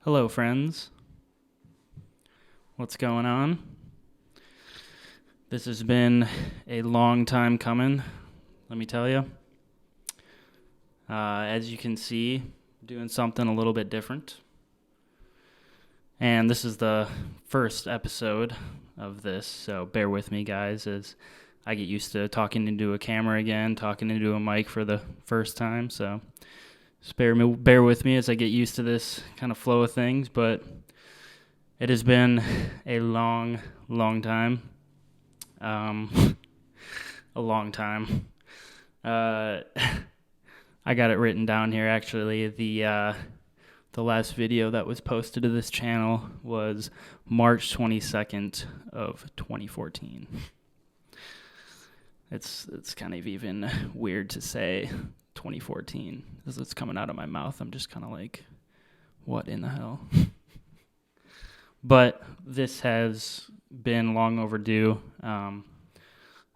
Hello, friends. What's going on? This has been a long time coming, let me tell you. As you can see, doing something a little bit different. And this is the first episode of this, so bear with me, guys, as I get used to talking into a camera again, talking into a mic for the first time. So just bear with me as I get used to this kind of flow of things, but it has been a long time. A long time. I got it written down here, actually. The last video that was posted to this channel was March 22nd of 2014. It's kind of even weird to say 2014 as it's coming out of my mouth. I'm just kind of like, what in the hell? But this has been long overdue. I've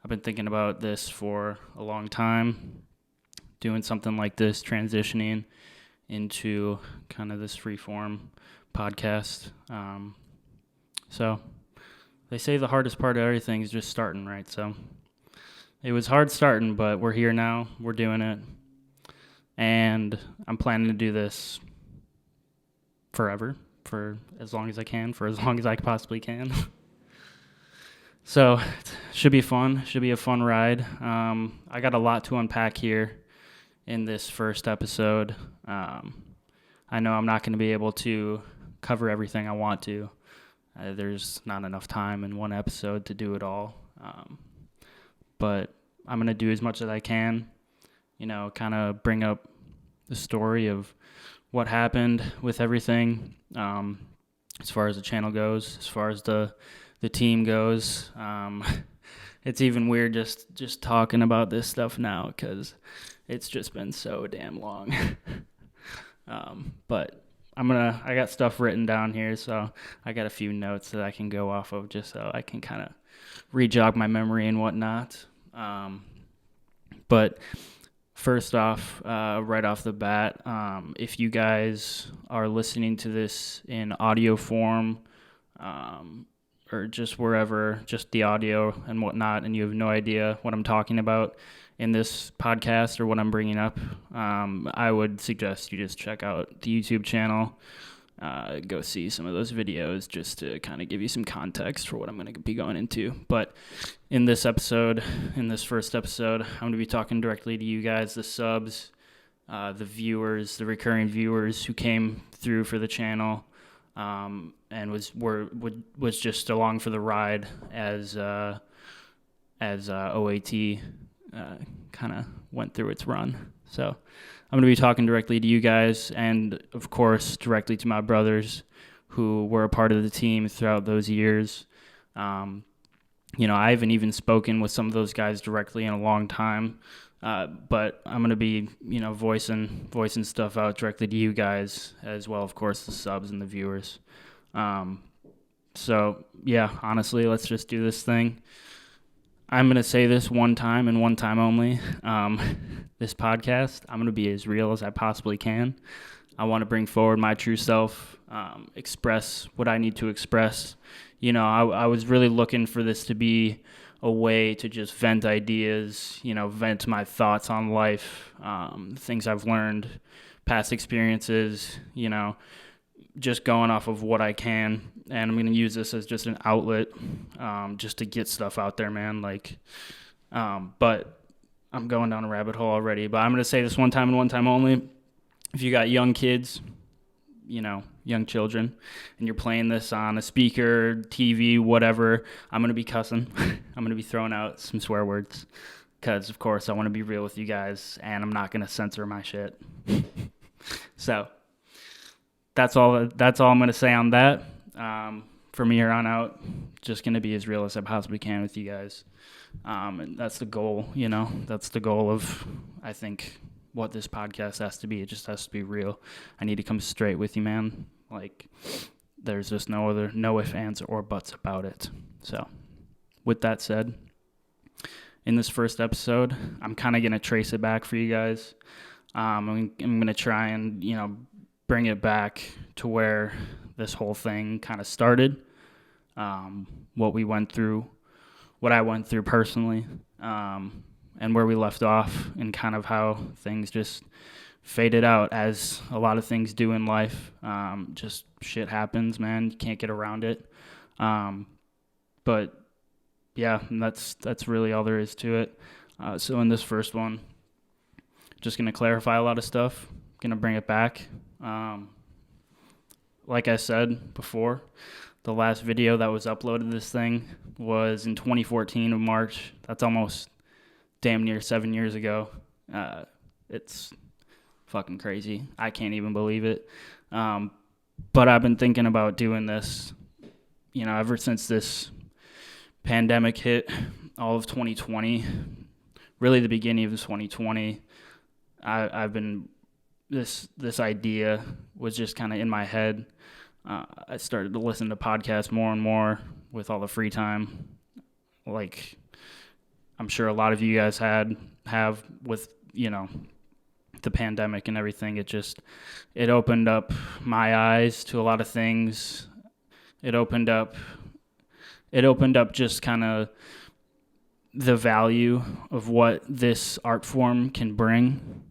been thinking about this for a long time, doing something like this, transitioning into kind of this freeform podcast. So they say the hardest part of everything is just starting, right? So it was hard starting, but we're here now. We're doing it. And I'm planning to do this forever, for as long as I can, for as long as I possibly can. So it should be fun. Should be a fun ride. I got a lot to unpack here in this first episode. I know I'm not going to be able to cover everything I want to. There's not enough time in one episode to do it all. But I'm going to do as much as I can, kind of bring up the story of what happened with everything, as far as the channel goes, as far as the team goes. It's even weird just talking about this stuff now because it's just been so damn long. But I got stuff written down here, so I got a few notes that I can go off of just so I can kind of re-jog my memory and whatnot. But first off, right off the bat, if you guys are listening to this in audio form, or just wherever, just the audio and whatnot, and you have no idea what I'm talking about in this podcast or what I'm bringing up, I would suggest you just check out the YouTube channel, go see some of those videos just to kind of give you some context for what I'm going to be going into. But in this first episode, I'm going to be talking directly to you guys, the subs, the viewers, the recurring viewers who came through for the channel, and was just along for the ride as OAT kind of went through its run. So I'm going to be talking directly to you guys and, of course, directly to my brothers who were a part of the team throughout those years. I haven't even spoken with some of those guys directly in a long time, but I'm going to be, voicing stuff out directly to you guys as well, of course, the subs and the viewers. So, yeah, honestly, let's just do this thing. I'm going to say this one time and one time only. This podcast, I'm going to be as real as I possibly can. I want to bring forward my true self, express what I need to express. I was really looking for this to be a way to just vent ideas, vent my thoughts on life, things I've learned, past experiences, just going off of what I can. And I'm going to use this as just an outlet, just to get stuff out there, man. But I'm going down a rabbit hole already. But I'm going to say this one time and one time only. If you got young kids, young children, and you're playing this on a speaker, TV, whatever, I'm going to be cussing. I'm going to be throwing out some swear words because, of course, I want to be real with you guys, and I'm not going to censor my shit. So that's all I'm going to say on that. From here on out, just going to be as real as I possibly can with you guys. And that's the goal, that's the goal of, I think, what this podcast has to be. It just has to be real. I need to come straight with you, man. There's just no ifs, ands, or buts about it. So with that said, in this first episode, I'm kind of going to trace it back for you guys. I'm going to try and, bring it back to where this whole thing kind of started, what we went through, what I went through personally, and where we left off, and kind of how things just faded out, as a lot of things do in life. Just shit happens, man. You can't get around it. But yeah, that's really all there is to it. So in this first one, just gonna clarify a lot of stuff. Gonna bring it back. Like I said before, the last video that was uploaded to this thing was in 2014 of March. That's almost damn near 7 years ago. It's fucking crazy. I can't even believe it. But I've been thinking about doing this, ever since this pandemic hit, all of 2020, really the beginning of 2020. I've been, this idea was just kind of in my head. I started to listen to podcasts more and more with all the free time, like I'm sure a lot of you guys have with, the pandemic and everything. It opened up my eyes to a lot of things. It opened up just kind of the value of what this art form can bring.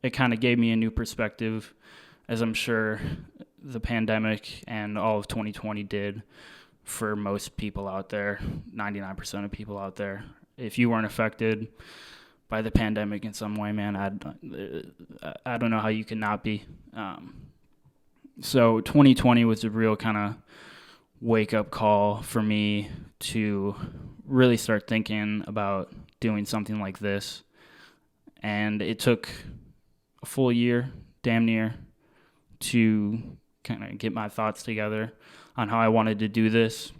It kind of gave me a new perspective, as I'm sure the pandemic and all of 2020 did for most people out there, 99% of people out there. If you weren't affected by the pandemic in some way, man, I don't know how you could not be. So 2020 was a real kind of wake-up call for me to really start thinking about doing something like this. And it took a full year, damn near, to kind of get my thoughts together on how I wanted to do this.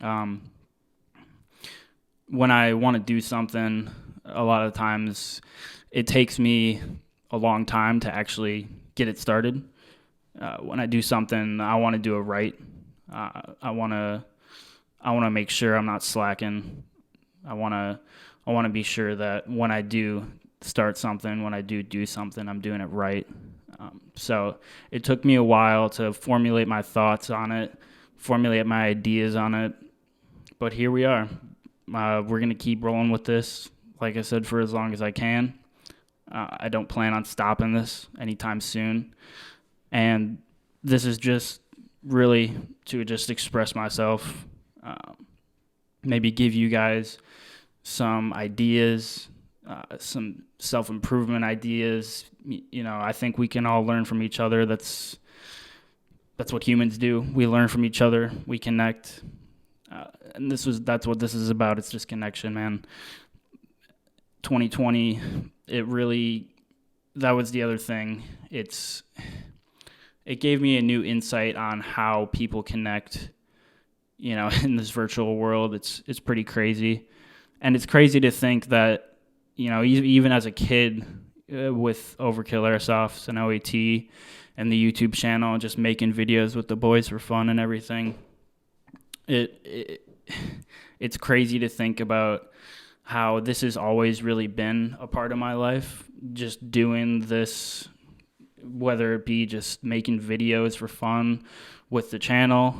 When I want to do something, a lot of times it takes me a long time to actually get it started. When I do something, I want to do it right. I want to make sure I'm not slacking. I want to be sure that when I do start something, when I do something, I'm doing it right. So it took me a while to formulate my thoughts on it, formulate my ideas on it, but here we are. We're going to keep rolling with this, like I said, for as long as I can. I don't plan on stopping this anytime soon. And this is just really to just express myself, maybe give you guys some ideas, some self-improvement ideas. I think we can all learn from each other. That's what humans do. We learn from each other. We connect. And that's what this is about. It's just connection, man. 2020, that was the other thing. It gave me a new insight on how people connect, in this virtual world. It's pretty crazy. And it's crazy to think that, even as a kid, with Overkill Airsoft and OAT and the YouTube channel, just making videos with the boys for fun and everything. It's crazy to think about how this has always really been a part of my life, just doing this, whether it be just making videos for fun with the channel,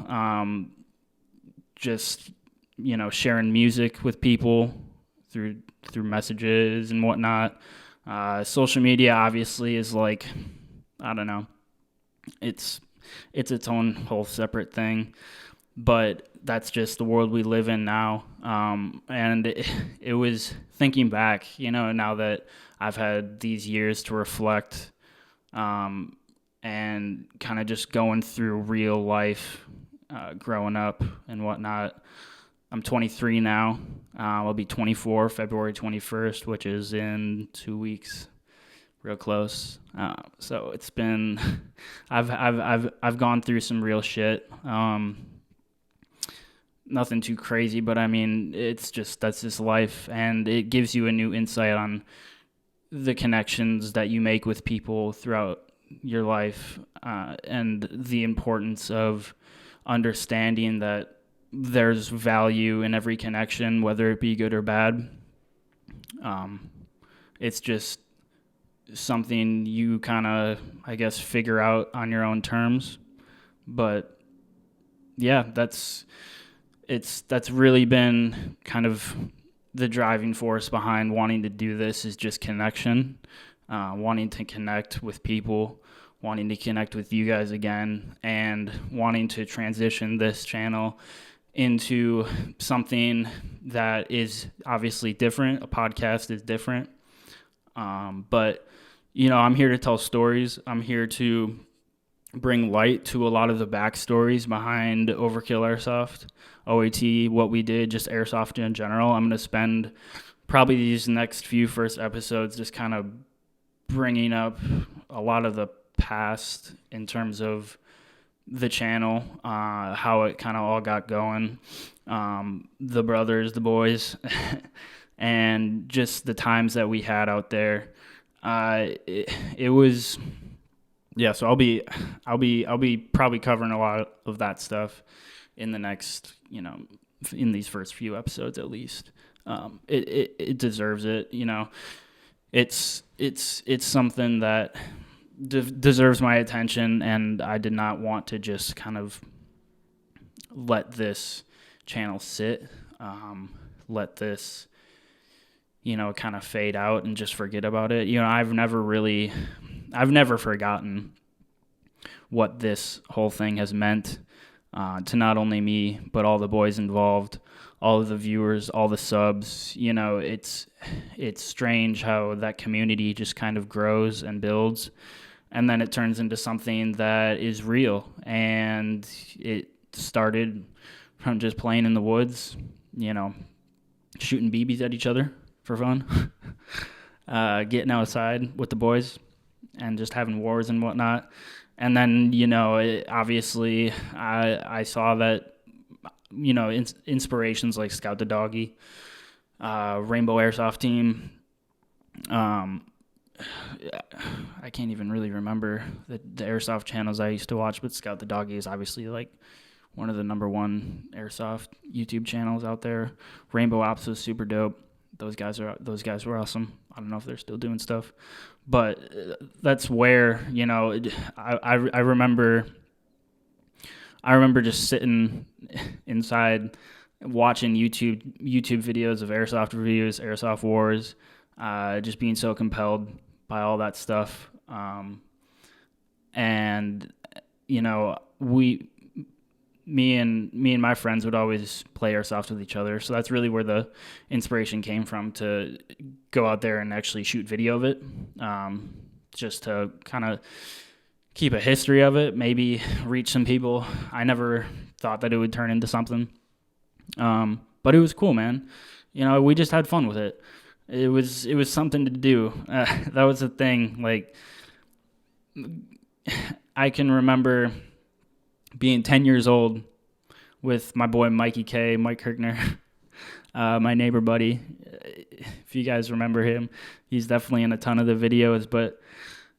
just, sharing music with people through messages and whatnot. Social media obviously is like, I don't know, it's its own whole separate thing, but that's just the world we live in now. And it was thinking back, now that I've had these years to reflect, and kind of just going through real life, growing up and whatnot. I'm 23 now. I'll be 24 February 21st, which is in 2 weeks, real close. So it's been, I've gone through some real shit. Nothing too crazy, but I mean, that's just life, and it gives you a new insight on the connections that you make with people throughout your life, and the importance of understanding that there's value in every connection, whether it be good or bad. It's just something you kind of, I guess, figure out on your own terms. But yeah, that's really been kind of the driving force behind wanting to do this, is just connection, wanting to connect with people, wanting to connect with you guys again, and wanting to transition this channel into something that is obviously different. A podcast is different. But, I'm here to tell stories. I'm here to bring light to a lot of the backstories behind Overkill Airsoft, OAT, what we did, just airsoft in general. I'm going to spend probably these next few first episodes just kind of bringing up a lot of the past in terms of the channel, how it kind of all got going, the brothers, the boys, and just the times that we had out there. It was, yeah. So I'll be probably covering a lot of that stuff in the next, in these first few episodes at least. It deserves it. It's something that deserves my attention, and I did not want to just kind of let this channel sit, let this, kind of fade out and just forget about it. I've never forgotten what this whole thing has meant to not only me, but all the boys involved, all of the viewers, all the subs. It's strange how that community just kind of grows and builds, and then it turns into something that is real. And it started from just playing in the woods, shooting BBs at each other for fun, getting outside with the boys and just having wars and whatnot. And then, obviously I saw that, inspirations like Scout the Doggy, Rainbow Airsoft Team, I can't even really remember the airsoft channels I used to watch, but Scout the Doggy is obviously like one of the number one airsoft YouTube channels out there. Rainbow Ops was super dope. Those guys were awesome. I don't know if they're still doing stuff, but that's where, I remember just sitting inside watching YouTube videos of airsoft reviews, airsoft wars, just being so compelled by all that stuff. And me and my friends would always play airsoft with each other. So that's really where the inspiration came from, to go out there and actually shoot video of it, just to kind of keep a history of it, maybe reach some people. I never thought that it would turn into something. But it was cool, man. We just had fun with it. It was something to do. That was the thing. Like, I can remember being 10 years old with my boy Mikey K, Mike Kirkner, my neighbor buddy. If you guys remember him, he's definitely in a ton of the videos. But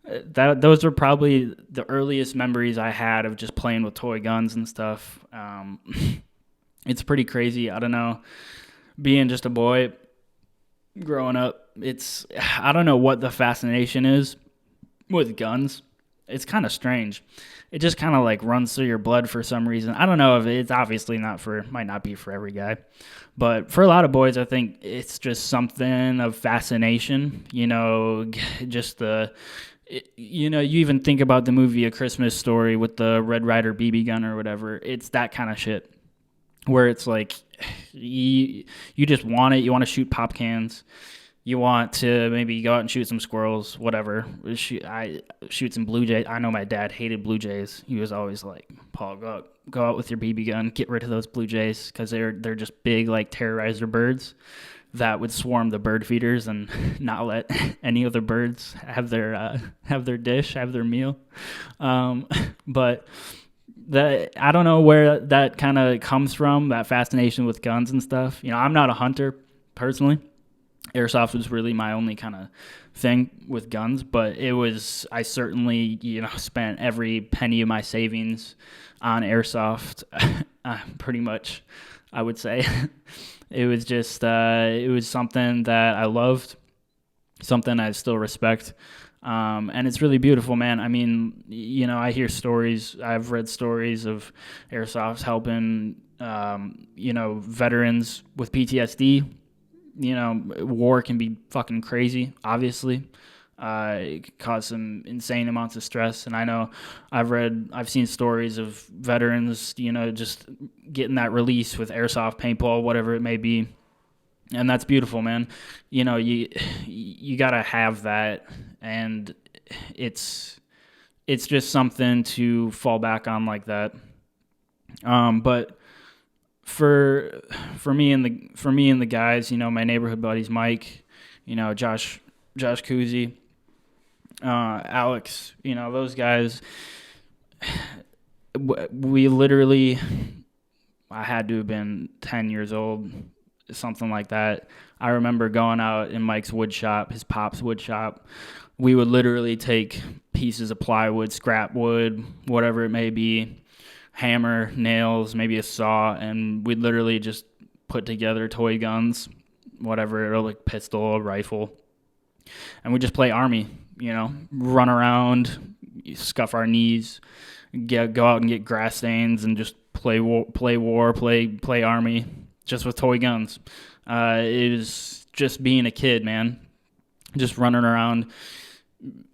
those were probably the earliest memories I had of just playing with toy guns and stuff. It's pretty crazy. I don't know, being just a boy growing up, I don't know what the fascination is with guns. It's kind of strange. It just kind of like runs through your blood for some reason. I don't know if it's obviously might not be for every guy, but for a lot of boys, I think it's just something of fascination. Just you even think about the movie A Christmas Story with the Red Ryder BB gun or whatever. It's that kind of shit where it's like you just want it. You want to shoot pop cans. You want to maybe go out and shoot some squirrels, whatever. I shoot some blue jays. I know my dad hated blue jays. He was always like, Paul, go out with your BB gun, get rid of those blue jays, because they're just big, like, terrorizer birds that would swarm the bird feeders and not let any other birds have their dish, have their meal. But I don't know where that kind of comes from, that fascination with guns and stuff. I'm not a hunter personally. Airsoft was really my only kind of thing with guns, but I certainly, spent every penny of my savings on airsoft, pretty much, I would say. It was just, it was something that I loved, something I still respect. And it's really beautiful, man. I mean, I hear stories. I've read stories of airsoft helping, veterans with PTSD. War can be fucking crazy, obviously. It could cause some insane amounts of stress. And I know I've seen stories of veterans, just getting that release with airsoft, paintball, whatever it may be. And that's beautiful, man. You gotta have that, and it's just something to fall back on like that. But for me and the guys, my neighborhood buddies, Mike, Josh Kuzi, Alex, those guys. We literally, I had to have been 10 years old, something like that. I remember going out in Mike's wood shop, his pop's wood shop. We would literally take pieces of plywood, scrap wood, whatever it may be, hammer, nails, maybe a saw, and we'd literally just put together toy guns, whatever, like pistol, a rifle, and we just play army, run around, scuff our knees, go out and get grass stains, and just play army, just with toy guns. It was just being a kid, man, just running around,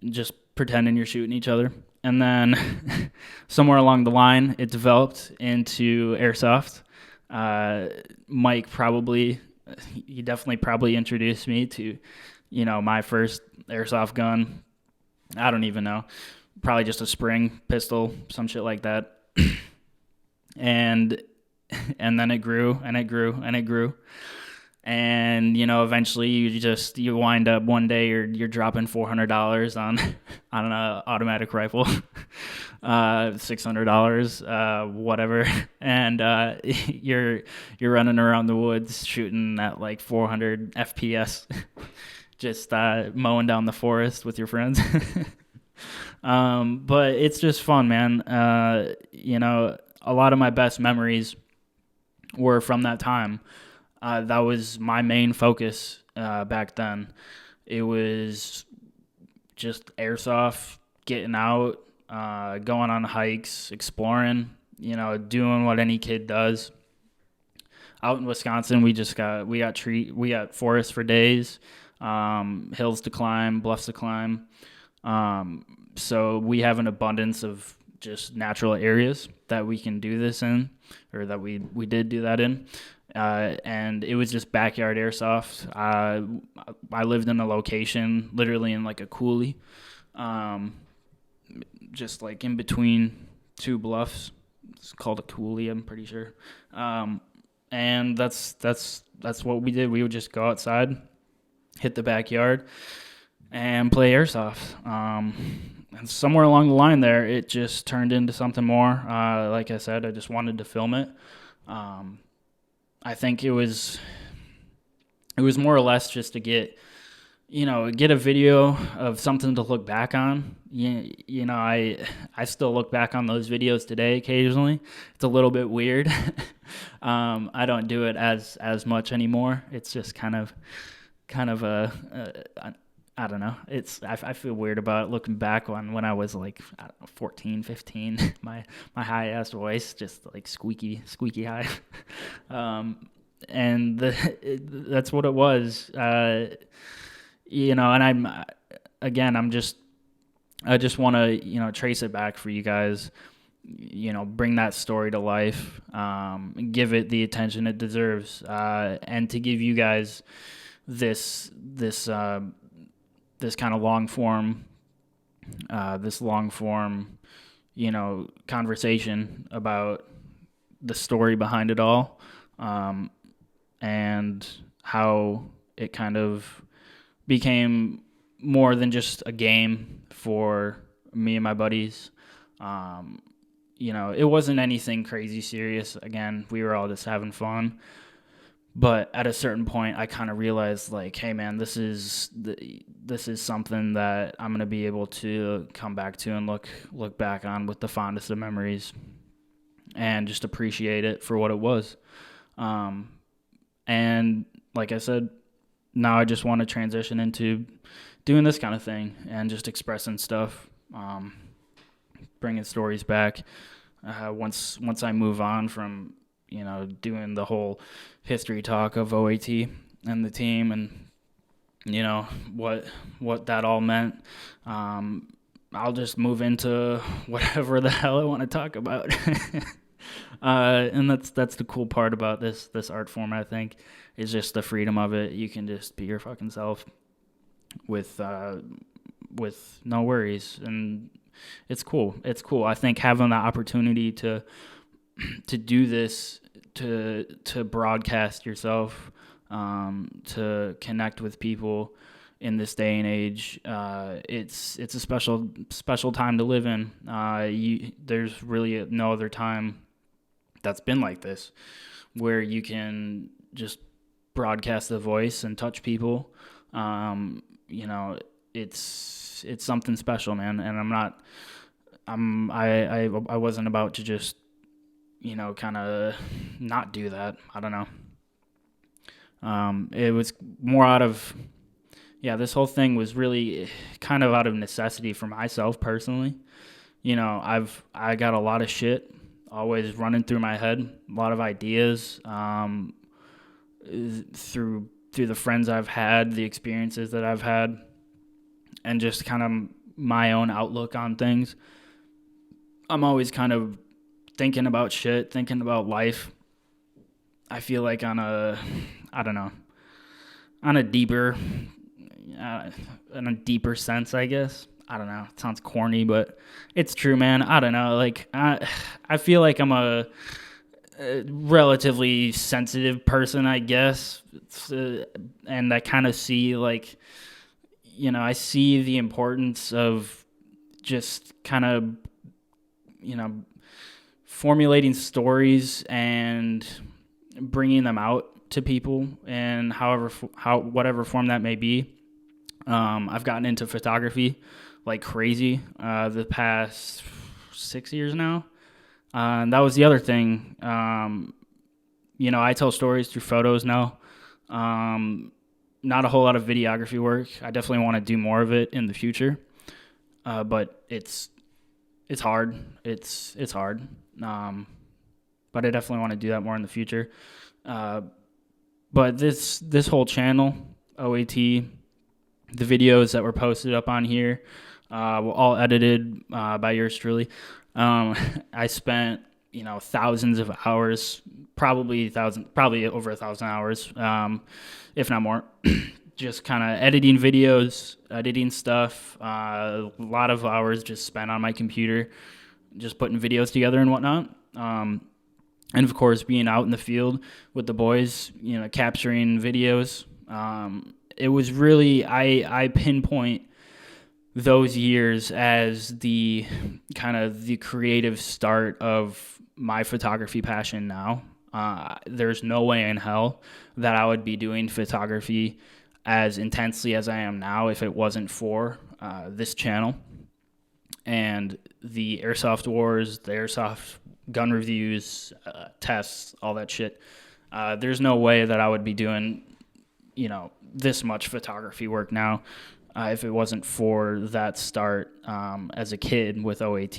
just pretending you're shooting each other. And then somewhere along the line, it developed into airsoft. Mike he definitely probably introduced me to, my first airsoft gun. I don't even know. Probably just a spring pistol, some shit like that. And then it grew and it grew and it grew. And eventually you wind up one day you're dropping $400 on an automatic rifle, $600, whatever, and you're running around the woods shooting at like 400 FPS, just mowing down the forest with your friends. But it's just fun, man. A lot of my best memories were from that time. That was my main focus back then. It was just airsoft, getting out, going on hikes, exploring, doing what any kid does. Out in Wisconsin, we got forests for days, hills to climb, bluffs to climb. So we have an abundance of just natural areas that we can do this in, or that we did do that in. And it was just backyard airsoft. I lived in a location, literally in like a coulee, just like in between two bluffs. It's called a coulee, I'm pretty sure. And that's what we did. We would just go outside, hit the backyard, and play airsoft. And somewhere along the line there, it just turned into something more. Like I said, I just wanted to film it. I think it was more or less just to get a video of something to look back on. I still look back on those videos today occasionally. It's a little bit weird. I don't do it as much anymore. It's just kind of I don't know. I feel weird about it looking back on when I was like, I don't know, 14, 15. My high ass voice just like squeaky high. And that's what it was. And I just want to, trace it back for you guys, bring that story to life, give it the attention it deserves, and to give you guys this kind of long form, conversation about the story behind it all, and how it kind of became more than just a game for me and my buddies. It wasn't anything crazy serious. Again, we were all just having fun. But at a certain point, I kind of realized, like, hey, man, this is something that I'm gonna be able to come back to and look back on with the fondest of memories, and just appreciate it for what it was. And like I said, now I just want to transition into doing this kind of thing and just expressing stuff, bringing stories back. Once I move on from doing the whole history talk of OAT and the team and what that all meant, I'll just move into whatever the hell I want to talk about. And that's the cool part about this art form, I think, is just the freedom of it. You can just be your fucking self with no worries, and it's cool. It's cool. I think having the opportunity to do this, to broadcast yourself, to connect with people in this day and age, it's a special time to live in. There's really no other time that's been like this, where you can just broadcast the voice and touch people. It's something special, man. And I wasn't about to just kind of not do that. I don't know. It was more out of, this whole thing was really kind of out of necessity for myself personally. I got a lot of shit always running through my head, a lot of ideas, through the friends I've had, the experiences that I've had, and just kind of my own outlook on things. I'm always kind of thinking about shit, thinking about life. I feel like on a deeper sense, I guess. I don't know. It sounds corny, but it's true, man. I don't know. Like, I feel like I'm a relatively sensitive person, I guess. And I kind of see, like, I see the importance of just kind of, formulating stories and bringing them out to people in whatever form that may be. I've gotten into photography like crazy the past 6 years now. And that was the other thing. I tell stories through photos now. Not a whole lot of videography work. I definitely want to do more of it in the future. But it's hard. It's hard. But I definitely want to do that more in the future. But this whole channel, OAT, the videos that were posted up on here, were all edited by yours truly. I spent thousands of hours, probably over 1,000 hours, if not more, just kind of editing videos, editing stuff. A lot of hours just spent on my computer, just putting videos together and whatnot. And of course, being out in the field with the boys, capturing videos. It was really, I pinpoint those years as the kind of the creative start of my photography passion now. There's no way in hell that I would be doing photography as intensely as I am now if it wasn't for this channel and the Airsoft Wars, the Airsoft gun reviews, tests, all that shit. There's no way that I would be doing, this much photography work now if it wasn't for that start as a kid with OAT.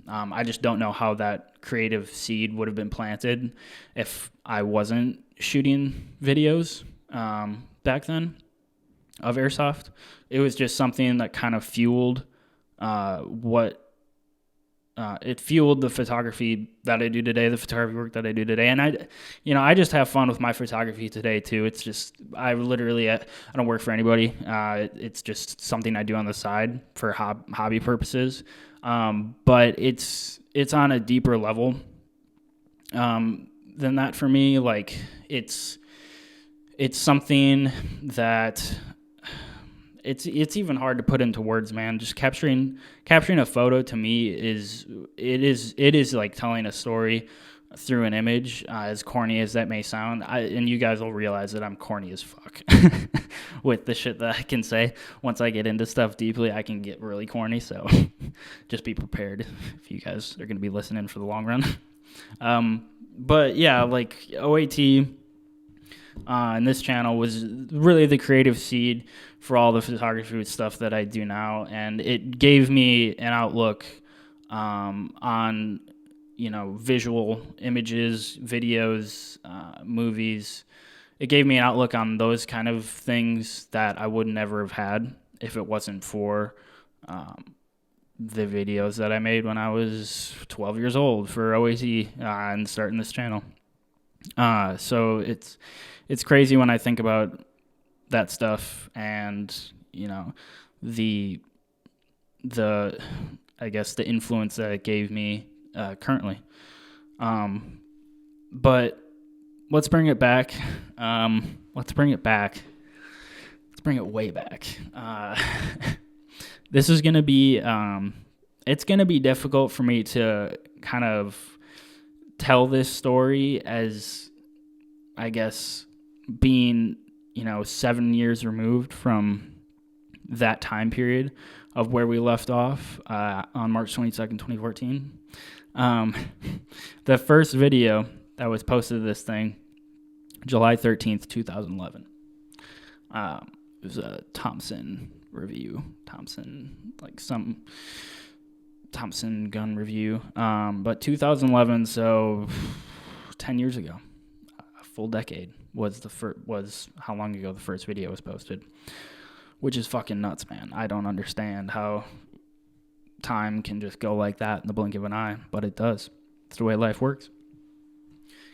I just don't know how that creative seed would have been planted if I wasn't shooting videos back then of Airsoft. It was just something that kind of fueled it fueled the photography that I do today, the photography work that I do today. And I just have fun with my photography today too. It's just, I don't work for anybody. It's just something I do on the side for hobby purposes. But it's on a deeper level than that for me. Like it's something that it's even hard to put into words, man. Just capturing a photo to me is like telling a story through an image, as corny as that may sound. And you guys will realize that I'm corny as fuck with the shit that I can say. Once I get into stuff deeply, I can get really corny. So just be prepared if you guys are going to be listening for the long run. But yeah, like OAT, And this channel was really the creative seed for all the photography stuff that I do now. And it gave me an outlook on, visual images, videos, movies. It gave me an outlook on those kind of things that I would never have had if it wasn't for the videos that I made when I was 12 years old for OAZ and starting this channel. So it's crazy when I think about that stuff and, the I guess the influence that it gave me currently. But let's bring it back. Let's bring it way back. This is going to be, it's going to be difficult for me to kind of tell this story as, I guess, being, 7 years removed from that time period of where we left off on March 22nd, 2014. The first video that was posted to this thing, July 13th, 2011. It was a Thompson review. Thompson gun review. But 2011, so 10 years ago. A full decade was how long ago the first video was posted. Which is fucking nuts, man. I don't understand how time can just go like that in the blink of an eye, but it does. It's the way life works.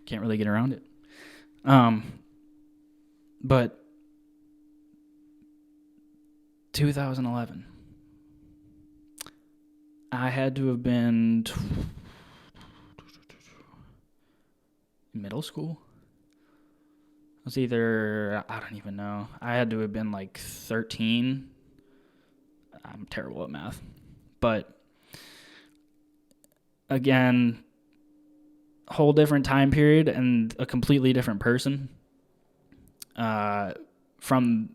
Can't really get around it. But 2011, I had to have been in middle school. I was either, I don't even know. I had to have been like 13. I'm terrible at math. But again, whole different time period and a completely different person from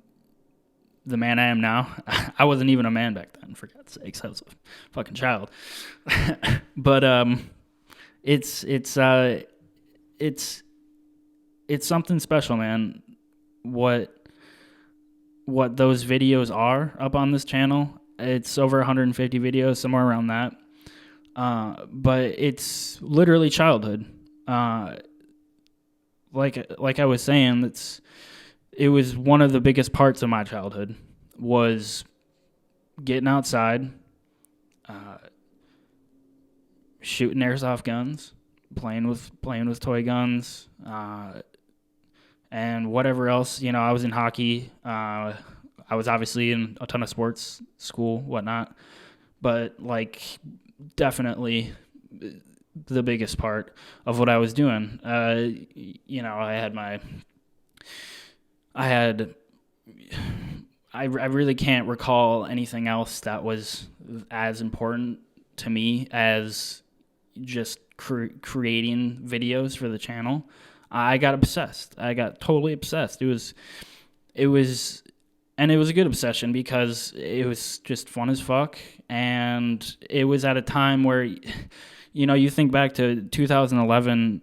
the man I am now. I wasn't even a man back then, for God's sakes. I was a fucking child. But it's something special, man. What those videos are up on this channel. It's over 150 videos, somewhere around that. But it's literally childhood. Like I was saying, it was one of the biggest parts of my childhood was getting outside, shooting airsoft guns, playing with toy guns, and whatever else. I was in hockey. I was obviously in a ton of sports, school, whatnot. But definitely the biggest part of what I was doing. I really can't recall anything else that was as important to me as just creating videos for the channel. I got obsessed. I got totally obsessed. It was a good obsession because it was just fun as fuck. And it was at a time where, you think back to 2011,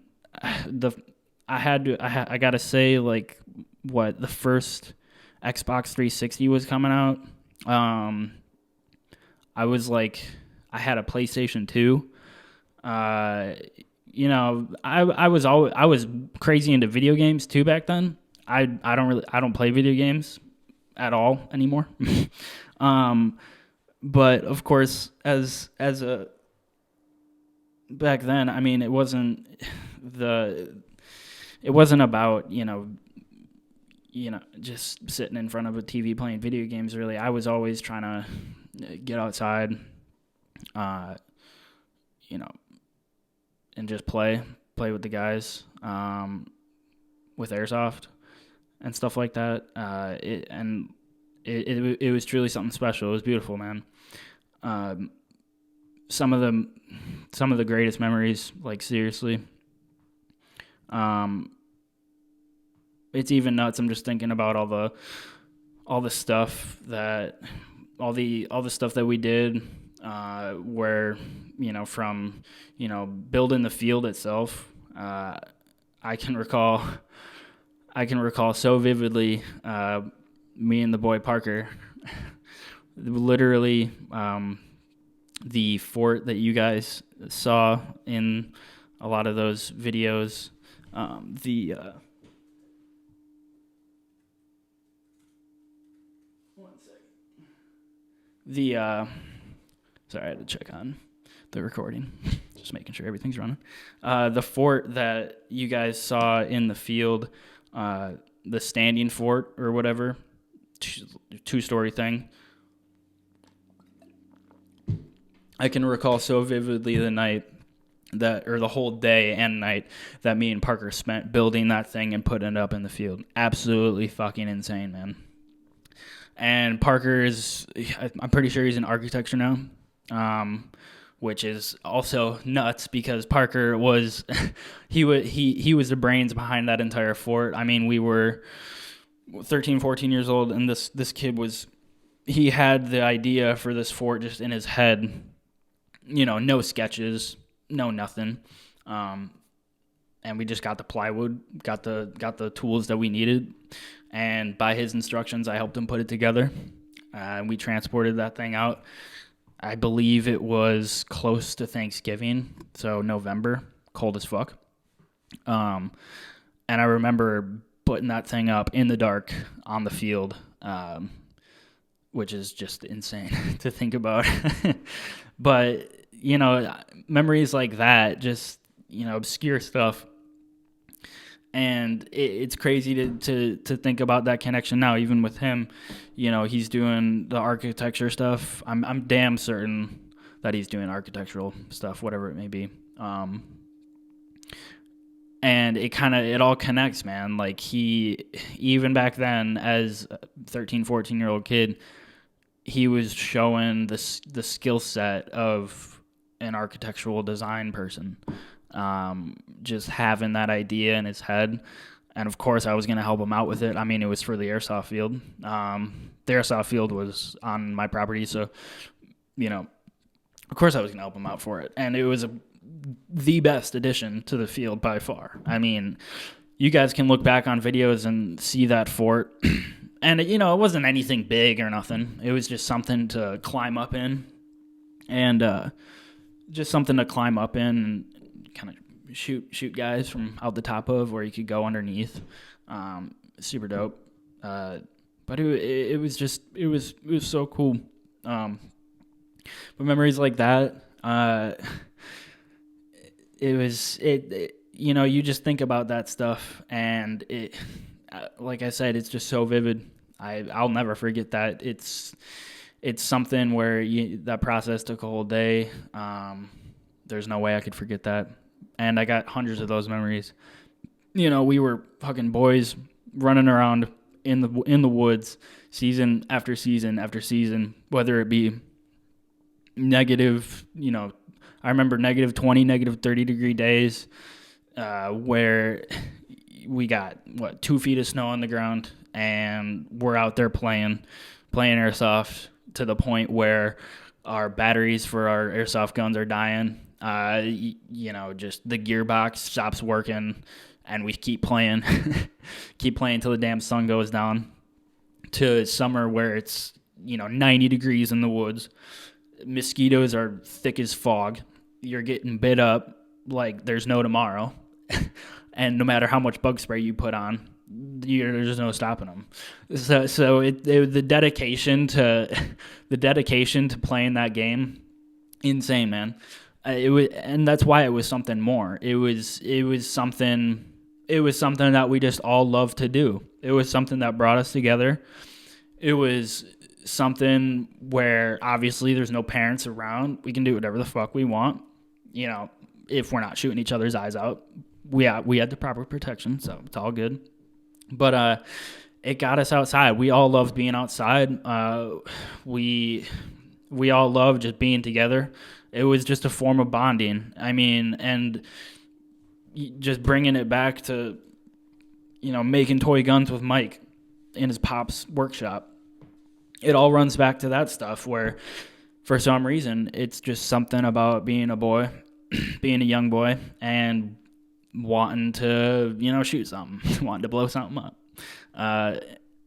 I gotta say, the first Xbox 360 was coming out. I had a PlayStation 2. I was crazy into video games too back then. I don't play video games at all anymore. But of course, back then, I mean, it wasn't about, just sitting in front of a TV playing video games, really. I was always trying to get outside, and just play with the guys, with airsoft and stuff like that. It was truly something special. It was beautiful, man. Some of the greatest memories, seriously. It's even nuts. I'm just thinking about all the stuff that we did, where, from, building the field itself. I can recall I can recall so vividly me and the boy Parker, literally the fort that you guys saw in a lot of those videos. Sorry, I had to check on the recording, just making sure everything's running. The fort that you guys saw in the field, the standing fort or whatever, two-story thing. I can recall so vividly the night or the whole day and night that me and Parker spent building that thing and putting it up in the field. Absolutely fucking insane, man. And Parker I'm pretty sure he's in architecture now, which is also nuts because Parker was, he was the brains behind that entire fort. I mean, we were 13, 14 years old, and this kid he had the idea for this fort just in his head. No sketches, no nothing. And we just got the plywood, got the tools that we needed. And by his instructions, I helped him put it together. And we transported that thing out. I believe it was close to Thanksgiving, so November, cold as fuck. And I remember putting that thing up in the dark on the field, which is just insane to think about. But, memories like that, just, obscure stuff. And it's crazy to think about that connection now, even with him. He's doing the architecture stuff. I'm damn certain that he's doing architectural stuff, whatever it may be. And it all connects, man. Like he, even back then as a 13, 14-year-old kid, he was showing the skill set of an architectural design person. Just having that idea in his head. And of course I was going to help him out with it. I mean, it was for the airsoft field. The airsoft field was on my property. So, of course I was going to help him out for it. And it was the best addition to the field by far. I mean, you guys can look back on videos and see that fort. And, it wasn't anything big or nothing. It was just something to climb up in. And, just something to climb up in and kind of shoot guys from out the top of, or you could go underneath. Super dope. But it was so cool. But memories like that, you just think about that stuff, and it, like I said, it's just so vivid. I'll never forget that. It's something where that process took a whole day. There's no way I could forget that. And I got hundreds of those memories. We were fucking boys running around in the woods, season after season after season, whether it be negative, I remember negative 20, negative 30 degree days, where we got 2 feet of snow on the ground, and we're out there playing airsoft to the point where our batteries for our airsoft guns are dying. Just the gearbox stops working, and we keep playing till the damn sun goes down. To summer where it's 90 degrees in the woods, mosquitoes are thick as fog, you're getting bit up like there's no tomorrow, and no matter how much bug spray you put on, there's no stopping them. So the dedication to playing that game, insane, man. It was, and that's why it was something more. It was something that we just all loved to do. It was something that brought us together. It was something where obviously there's no parents around. We can do whatever the fuck we want. If we're not shooting each other's eyes out, we had the proper protection, so it's all good. But it got us outside. We all loved being outside. We all loved just being together. It was just a form of bonding. I mean, and just bringing it back to, making toy guns with Mike in his pop's workshop. It all runs back to that stuff where, for some reason, it's just something about being a boy, being a young boy, and wanting to, shoot something, wanting to blow something up.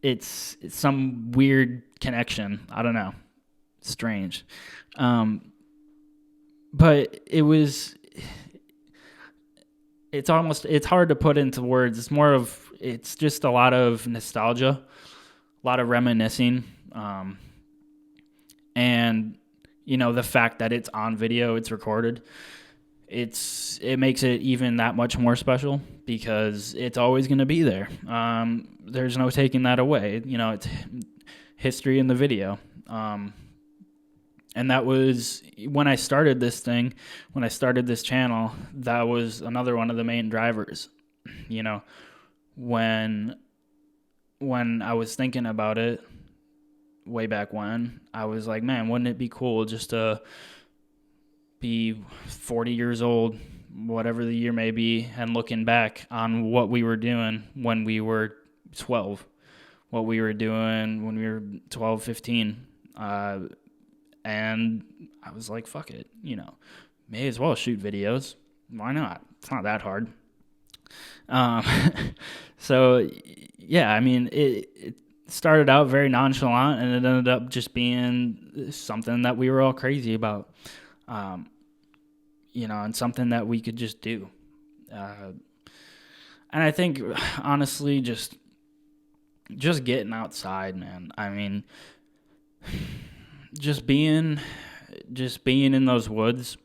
It's some weird connection. I don't know. Strange. But it's hard to put into words. It's just a lot of nostalgia, a lot of reminiscing. And, the fact that it's on video, it's recorded, it makes it even that much more special because it's always going to be there. There's no taking that away. It's history in the video. And that was when I started this channel, that was another one of the main drivers. When I was thinking about it way back when, I was like, man, wouldn't it be cool just to be 40 years old, whatever the year may be, and looking back on what we were doing when we were 12, what we were doing when we were 12, 15. And I was like, fuck it, may as well shoot videos. Why not? It's not that hard. So, yeah, I mean, it started out very nonchalant, and it ended up just being something that we were all crazy about, and something that we could just do. And I think, honestly, just getting outside, man. I mean, just being in those woods,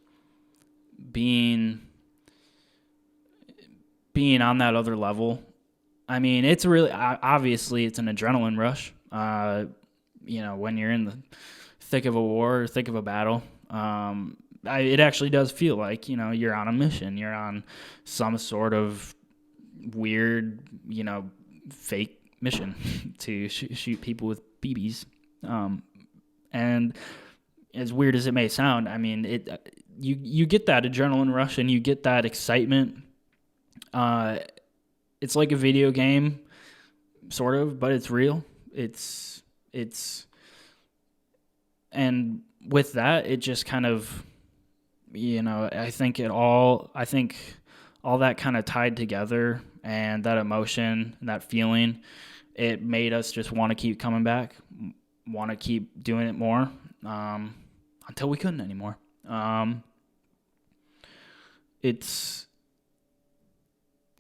being on that other level. I mean, it's really, obviously it's an adrenaline rush. When you're in the thick of a war or thick of a battle, it actually does feel like, you're on a mission. You're on some sort of weird, fake mission to shoot people with BBs. And as weird as it may sound, I mean, you get that adrenaline rush and you get that excitement. It's like a video game, sort of, but it's real. And with that, it just kind of, I think all that kind of tied together, and that emotion and that feeling, it made us just want to keep coming back, want to keep doing it more, until we couldn't anymore. I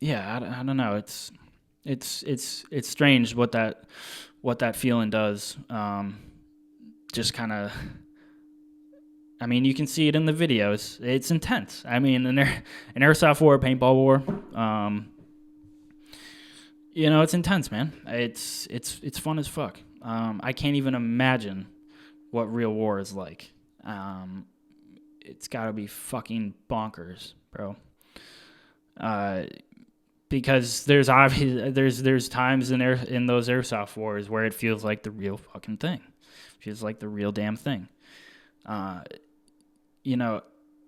don't know. It's strange what that feeling does. Just kind of, I mean, you can see it in the videos. It's intense. I mean, an airsoft war, paintball war. It's intense, man. It's fun as fuck. I can't even imagine what real war is like. It's got to be fucking bonkers, bro. Because there's times in those airsoft wars where it feels like the real fucking thing. It feels like the real damn thing.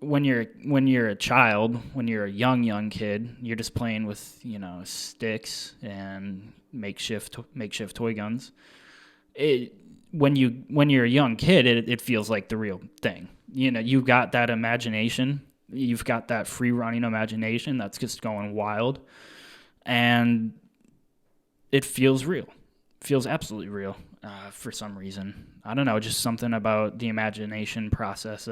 When you're a child, when you're a young kid, you're just playing with, sticks and makeshift toy guns. When you're a young kid, it feels like the real thing. You've got that imagination. You've got that free running imagination that's just going wild, and it feels real. It feels absolutely real for some reason. I don't know, just something about the imagination process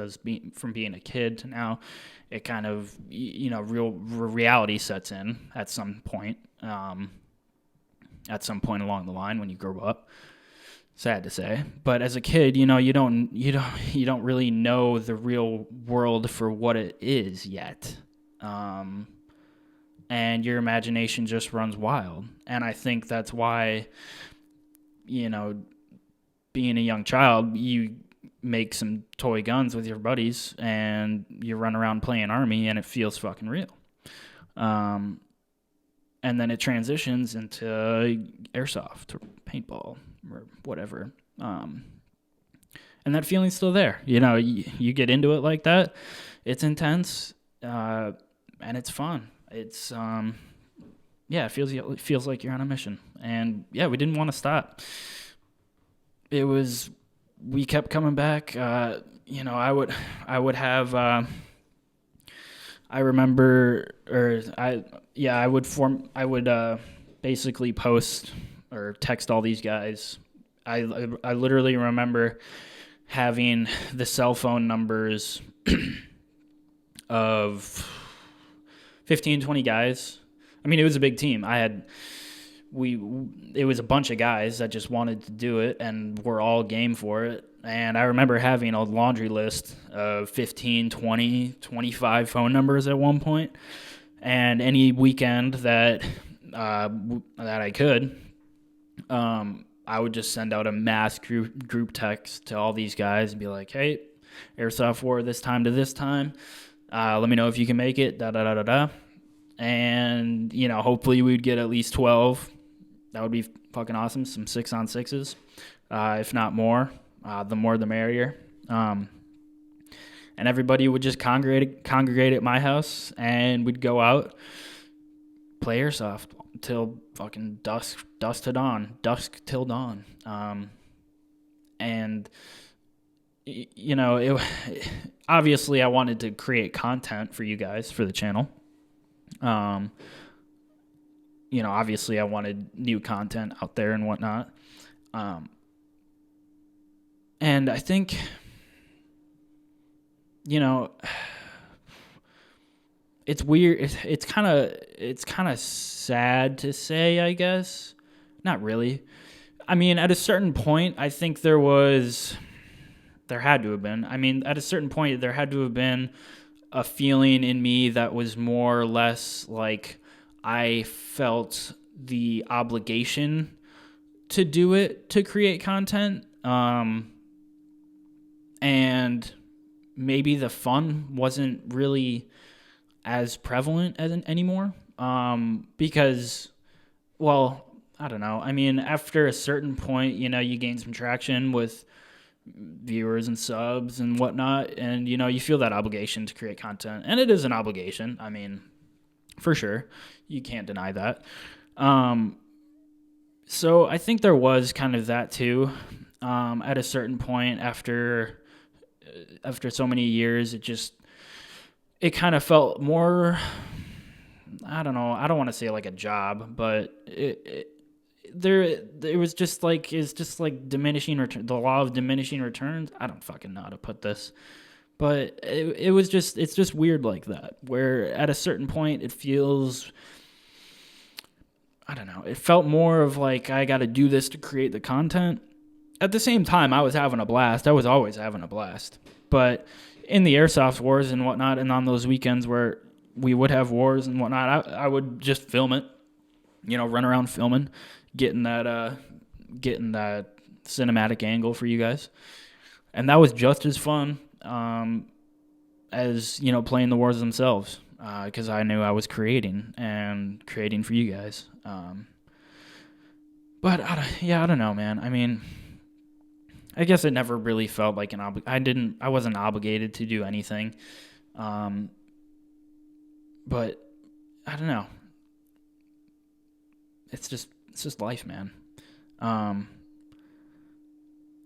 from being a kid to now. It kind of, real reality sets in at some point. At some point along the line when you grow up. Sad to say, but as a kid, you don't really know the real world for what it is yet, and your imagination just runs wild. And I think that's why, being a young child, you make some toy guns with your buddies and you run around playing army, and it feels fucking real. And then it transitions into airsoft or paintball or whatever. And that feeling's still there. You get into it like that. It's intense, and it's fun. It's, it feels like you're on a mission. And yeah, we didn't want to stop. We kept coming back. I would have I remember, I would basically post or text all these guys. I literally remember having the cell phone numbers of 15, 20 guys. I mean, it was a big team. It was a bunch of guys that just wanted to do it and were all game for it. And I remember having a laundry list of 15, 20, 25 phone numbers at one point. And any weekend that I could, I would just send out a mass group text to all these guys and be like, hey, Airsoft War this time to this time. Let me know if you can make it, da-da-da-da-da. And, hopefully we'd get at least 12. That would be fucking awesome. Some 6-on-6s, if not more. The more the merrier. And everybody would just congregate at my house, and we'd go out, play Airsoft till fucking dusk till dawn. And obviously I wanted to create content for you guys for the channel. Obviously I wanted new content out there and whatnot. And I think, it's weird. It's kind of sad to say, I guess. Not really. I mean, at a certain point, I think there had to have been. I mean, at a certain point, there had to have been a feeling in me that was more or less like I felt the obligation to do it, to create content. And maybe the fun wasn't really as prevalent anymore. Because, well, I don't know. I mean, after a certain point, you gain some traction with viewers and subs and whatnot, and, you feel that obligation to create content. And it is an obligation. I mean, for sure. You can't deny that. So I think there was kind of that too. At a certain point after so many years, it kind of felt more, I don't know, I don't want to say like a job, but it was just like, it's just like diminishing return, the law of diminishing returns. I don't fucking know how to put this, but it's just weird like that, where at a certain point it feels, I don't know, it felt more of like I got to do this to create the content. At the same time, I was having a blast. I was always having a blast. But in the Airsoft Wars and whatnot, and on those weekends where we would have wars and whatnot, I would just film it, run around filming, getting that cinematic angle for you guys. And that was just as fun as, playing the wars themselves, because I knew I was creating for you guys. But I don't know, man. I mean, I guess it never really felt like I wasn't obligated to do anything. But I don't know. It's just life, man. I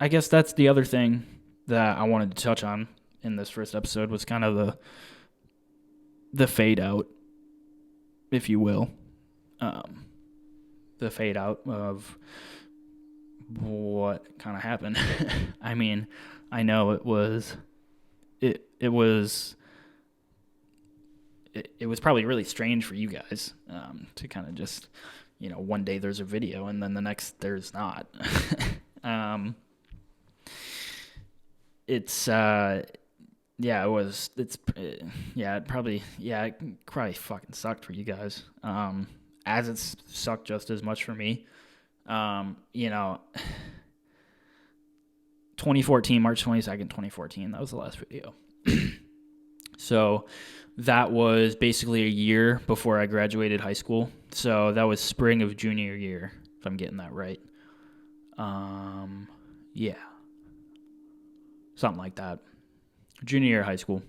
guess that's the other thing that I wanted to touch on in this first episode, was kind of the fade out, if you will. The fade out of what kind of happened. I mean, I know it was probably really strange for you guys, to kind of just, one day there's a video and then the next there's not. It probably fucking sucked for you guys. As it's sucked just as much for me. 2014, March 22nd, 2014, that was the last video. So that was basically a year before I graduated high school. So that was spring of junior year, if I'm getting that right. Yeah. Something like that. Junior year of high school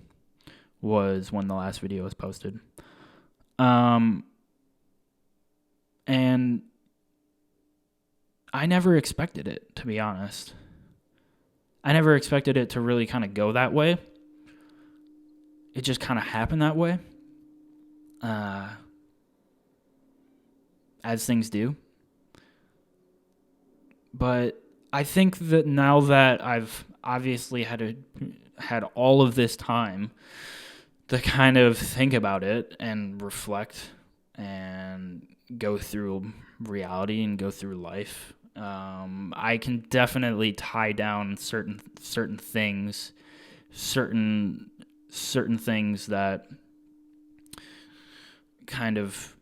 was when the last video was posted. And I never expected it, to be honest. I never expected it to really kind of go that way. It just kind of happened that way. as things do. But I think that now that I've obviously had all of this time to kind of think about it and reflect and go through reality and go through life, I can definitely tie down certain things, certain things that kind of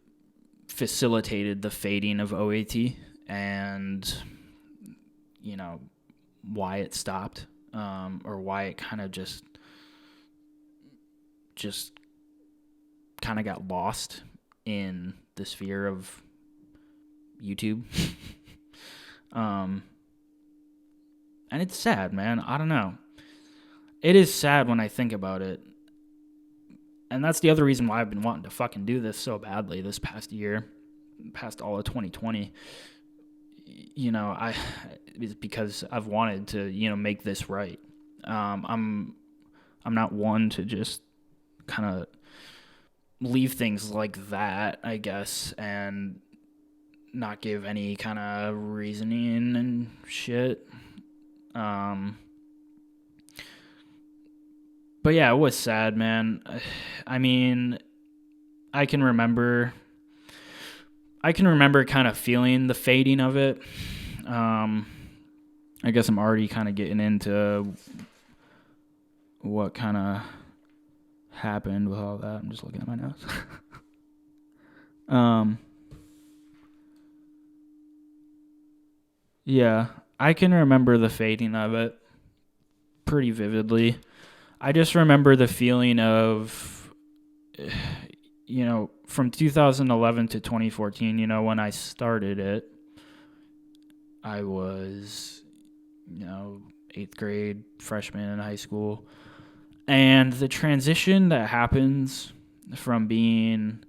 facilitated the fading of OAT and, you know, why it stopped, or why it kind of just kind of got lost in the sphere of YouTube. And it's sad, man. I don't know. It is sad when I think about it. And that's the other reason why I've been wanting to fucking do this so badly this past year, past all of 2020. You know, it's because I've wanted to, you know, make this right. I'm not one to just kind of leave things like that, I guess, and not give any kind of reasoning and shit. But yeah, it was sad, man. I mean, I can remember kind of feeling the fading of it. I guess I'm already kind of getting into what kind of happened with all that. I'm just looking at my notes. Yeah, I can remember the fading of it pretty vividly. I just remember the feeling of, you know, from 2011 to 2014, you know, when I started it, I was, you know, 8th grade, freshman in high school. And the transition that happens from being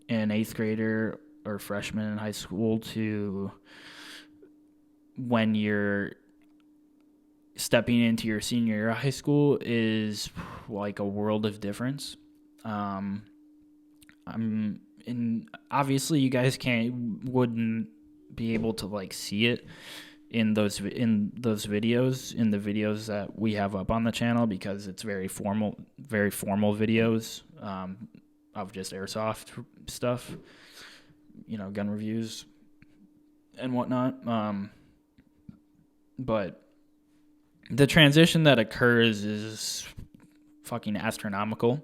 an 8th grader or freshman in high school to when you're stepping into your senior year of high school is like a world of difference. Obviously you guys wouldn't be able to like see it in those videos, in the videos that we have up on the channel, because it's very formal videos of just airsoft stuff, you know, gun reviews and whatnot. But the transition that occurs is fucking astronomical.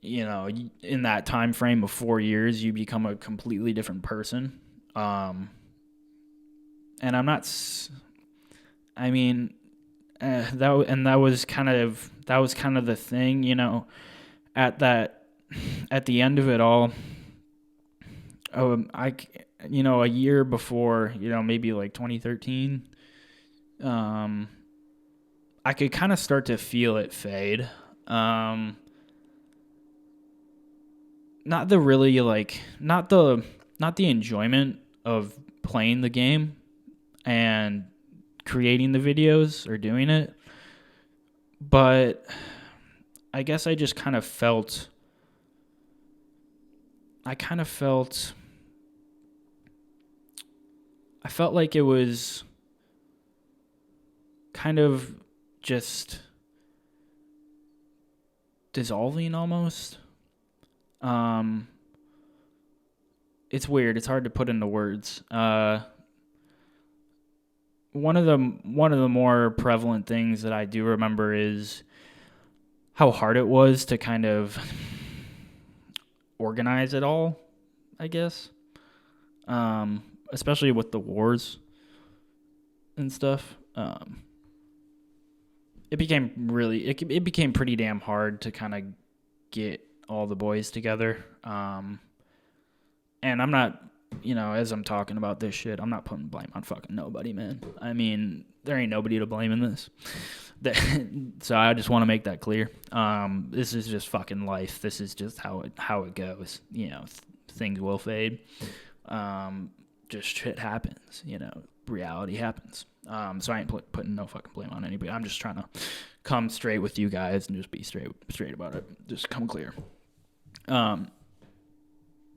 You know, in that time frame of 4 years, you become a completely different person. And I'm not. I mean, that was kind of the thing. You know, at the end of it all, a year before, you know, maybe like 2013. I could kind of start to feel it fade. Not the enjoyment of playing the game and creating the videos or doing it, but I guess I just kind of felt. I felt like it was kind of just dissolving almost. It's weird. It's hard to put into words. One of the more prevalent things that I do remember is how hard it was to kind of organize it all, I guess. Especially with the wars and stuff. It became pretty damn hard to kind of get all the boys together. And I'm not, you know, as I'm talking about this shit, I'm not putting blame on fucking nobody, man. I mean, there ain't nobody to blame in this. So I just want to make that clear. This is just fucking life. This is just how it goes. You know, things will fade. Just shit happens. You know, reality happens. So I ain't putting no fucking blame on anybody. I'm just trying to come straight with you guys and just be straight about it. Just come clear. Um,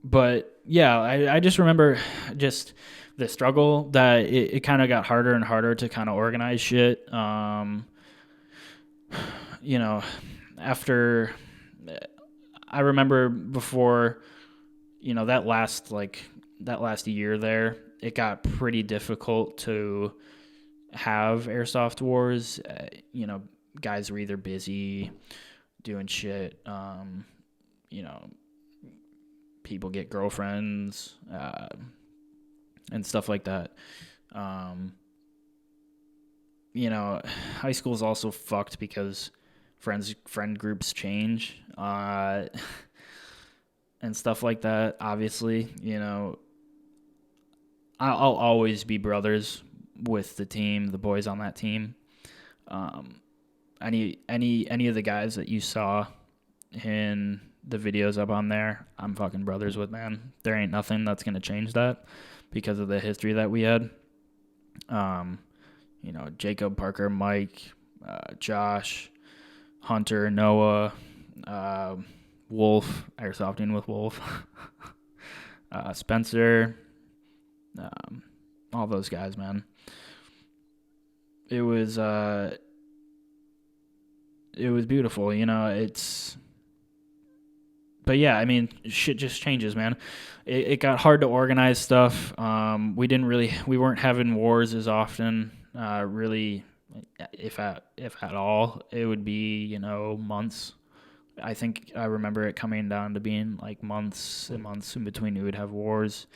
but yeah, I just remember just the struggle that it kind of got harder and harder to kind of organize shit. You know, after I remember before, that last year there, it got pretty difficult to have airsoft wars. Guys were either busy doing shit. You know, people get girlfriends and stuff like that. Um, High school is also fucked because friend groups change and stuff like that. Obviously, I'll always be brothers with the boys on that team. Um, any of the guys that you saw in the videos up on there, I'm fucking brothers with, man. There ain't nothing that's gonna change that because of the history that we had. Jacob, Parker, Mike, Josh, Hunter, Noah, Wolf, airsofting with Wolf, Spencer, all those guys, man. It was beautiful, but yeah, I mean, shit just changes, man. It got hard to organize stuff. We weren't having wars as often, really, if at all. It would be, months. I think I remember it coming down to being like months and months in between we would have wars.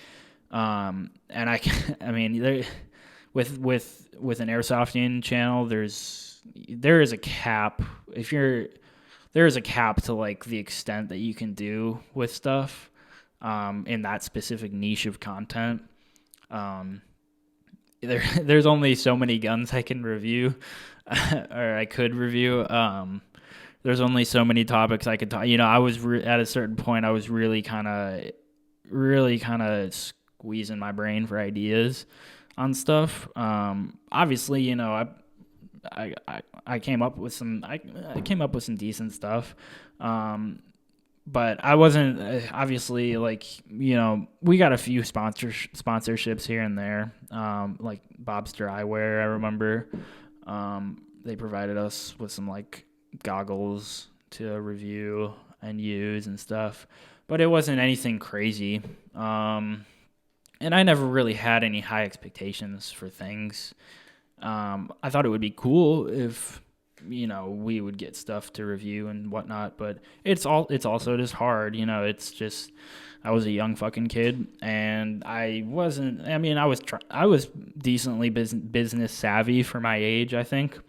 And I mean, with an airsofting channel, there is a cap. There is a cap to like the extent that you can do with stuff in that specific niche of content. There's only so many guns I can review or I could review. There's only so many topics I could talk. I was at a certain point I was really kind of squeezing my brain for ideas on stuff. Obviously, I came up with some decent stuff. But I wasn't obviously we got a few sponsorships here and there. Like Bobster Eyewear, I remember. They provided us with some like goggles to review and use and stuff, but it wasn't anything crazy. And I never really had any high expectations for things. I thought it would be cool if we would get stuff to review and whatnot, but it's also just hard. It's just I was a young fucking kid, and I wasn't. I mean, I was decently business savvy for my age, I think,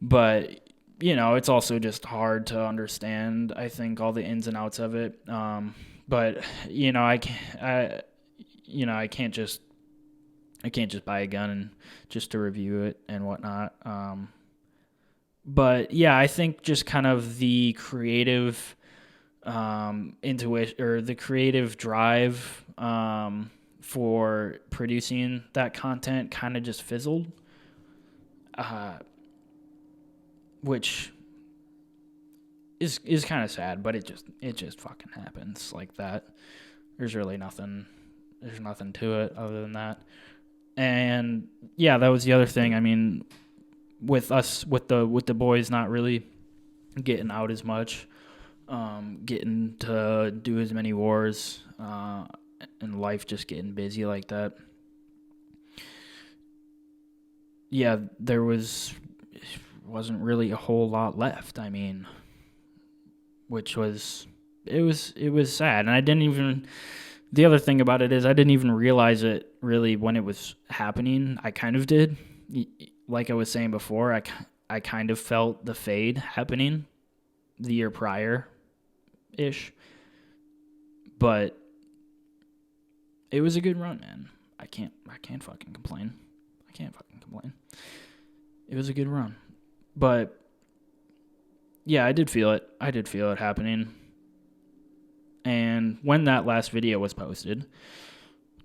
but it's also just hard to understand, I think, all the ins and outs of it. But I can't just buy a gun and just to review it and whatnot. But yeah, I think just kind of the creative intuition or the creative drive for producing that content kind of just fizzled, which is kind of sad. But it just fucking happens like that. There's really nothing. There's nothing to it other than that. And yeah, that was the other thing. I mean, with the boys not really getting out as much, getting to do as many wars, and life just getting busy like that. Yeah, there wasn't really a whole lot left. I mean, which was it was sad, and I didn't even. The other thing about it is I didn't even realize it really when it was happening. I kind of did. Like I was saying before, I kind of felt the fade happening the year prior-ish. But it was a good run, man. I can't fucking complain. It was a good run. But yeah, I did feel it happening. And when that last video was posted,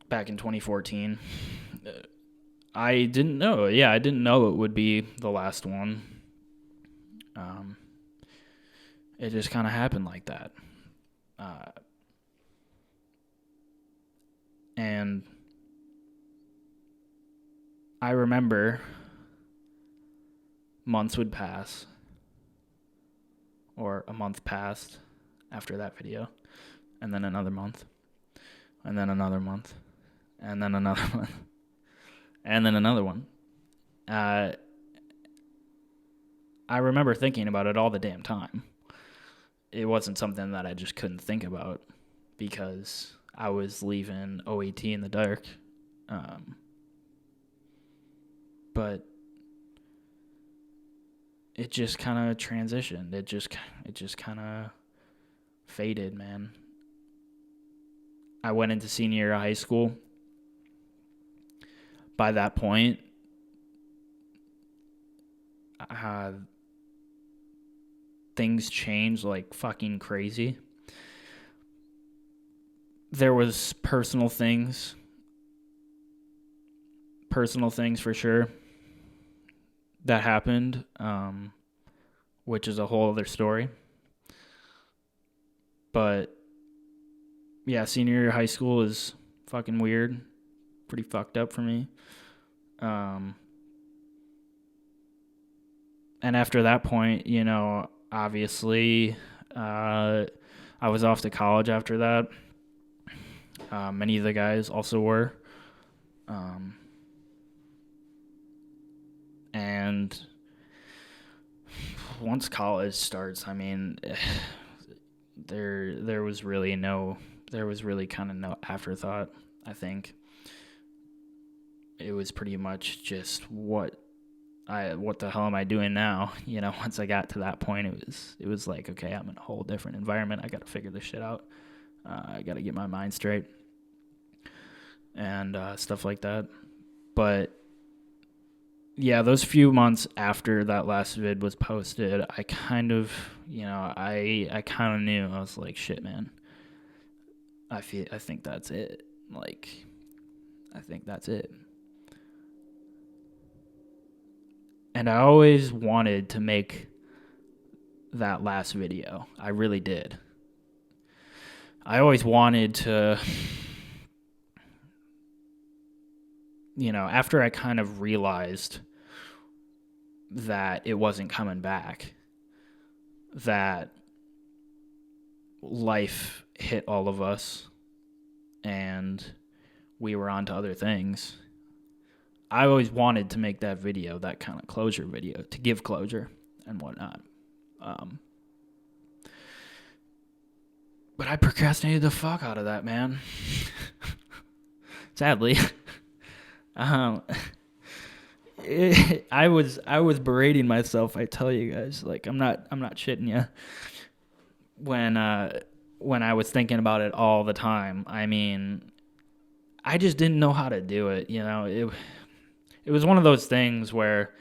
back in 2014, I didn't know. Yeah, I didn't know it would be the last one. It just kind of happened like that. And I remember months would pass, or a month passed after that video, and then another month, and then another month, and then another month, and then another one. I remember thinking about it all the damn time. It wasn't something that I just couldn't think about because I was leaving OAT in the dark. But it just kind of transitioned. It just kind of faded, man. I went into senior year of high school. By that point, things changed like fucking crazy. There was personal things for sure that happened, which is a whole other story. But yeah, senior year of high school is fucking weird, pretty fucked up for me. And after that point, obviously, I was off to college after that. Many of the guys also were. And once college starts, I mean, there was really kind of no afterthought. I think it was pretty much just what the hell am I doing now? Once I got to that point, it was like, okay, I'm in a whole different environment. I got to figure this shit out. I got to get my mind straight and stuff like that. But yeah, those few months after that last vid was posted, I kind of, I kind of knew. I was like, shit, man. I think that's it. Like, I think that's it. And I always wanted to make that last video. I really did. I always wanted to, after I kind of realized that it wasn't coming back, that life hit all of us and we were on to other things, I always wanted to make that video, that kind of closure video, to give closure and whatnot. But I procrastinated the fuck out of that, man. Sadly. I was berating myself, I tell you guys. Like, I'm not shitting you. When I was thinking about it all the time, I mean, I just didn't know how to do it, It was one of those things where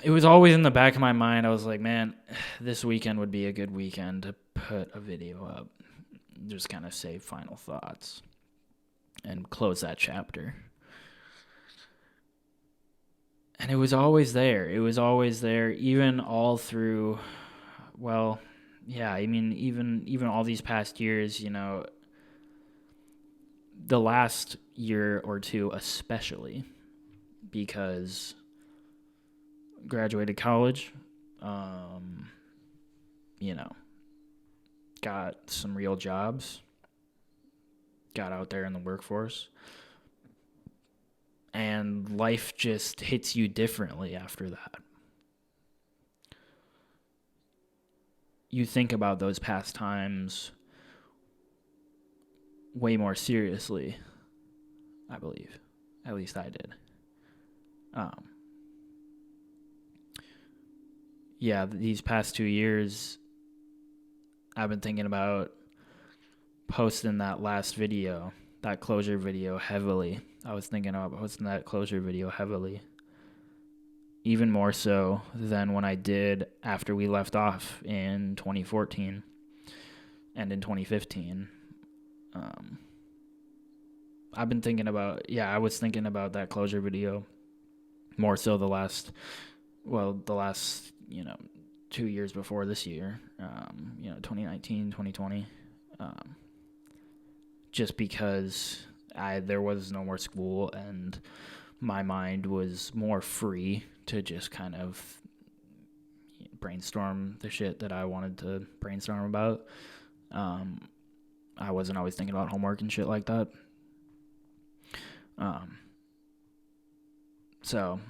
it was always in the back of my mind. I was like, man, this weekend would be a good weekend to put a video up. Just kind of say final thoughts and close that chapter. And it was always there. Even all through, well, yeah, I mean, even all these past years, the last year or two especially, because graduated college, got some real jobs, got out there in the workforce, and life just hits you differently after that. You think about those past times way more seriously, I believe. At least I did. Yeah, these past 2 years, I've been thinking about posting that last video, that closure video, heavily. I was thinking about posting that closure video heavily. Even more so than when I did after we left off in 2014 and in 2015. I was thinking about that closure video more so the last, 2 years before this year, 2019, 2020, just because there was no more school and my mind was more free to just kind of brainstorm the shit that I wanted to brainstorm about. I wasn't always thinking about homework and shit like that. So,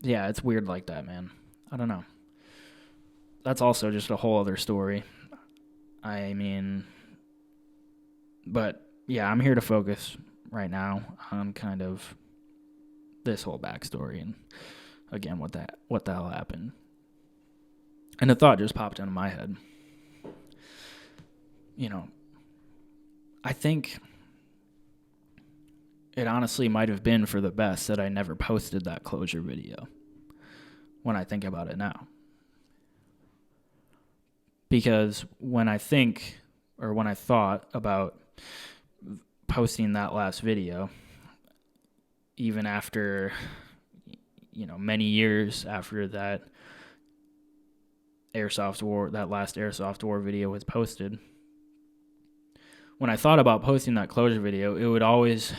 yeah, it's weird like that, man. I don't know. That's also just a whole other story. I mean, but yeah, I'm here to focus right now on kind of this whole backstory and again what the hell happened. And a thought just popped into my head. I think it honestly might have been for the best that I never posted that closure video when I think about it now. Because when I thought about posting that last video, even after, many years after that last Airsoft War video was posted, when I thought about posting that closure video, I would always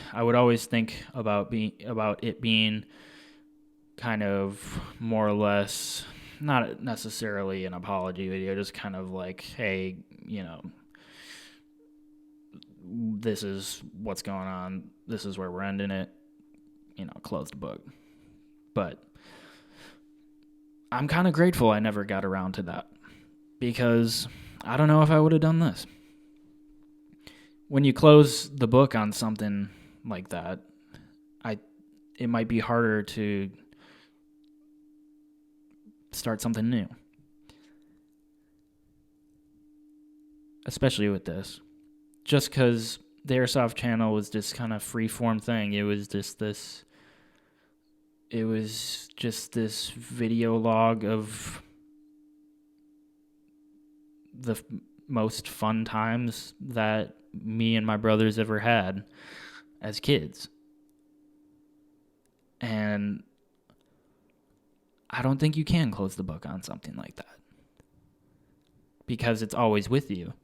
think about it being kind of more or less, not necessarily an apology video, just kind of like, hey, this is what's going on, this is where we're ending it, closed book. But I'm kind of grateful I never got around to that, because I don't know if I would have done this. When you close the book on something like that, it might be harder to start something new. Especially with this. Just because the Airsoft channel was this kind of free-form thing. It was just this video log of the most fun times that me and my brothers ever had as kids. And I don't think you can close the book on something like that, because it's always with you.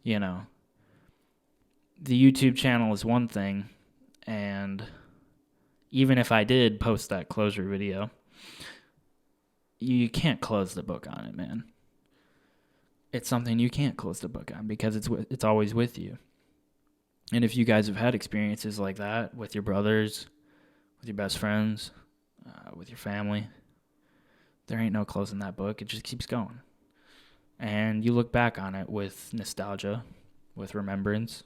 The YouTube channel is one thing, and even if I did post that closure video, you can't close the book on it, man. It's something you can't close the book on because it's always with you. And if you guys have had experiences like that with your brothers, with your best friends, with your family, there ain't no closing that book. It just keeps going. And you look back on it with nostalgia, with remembrance.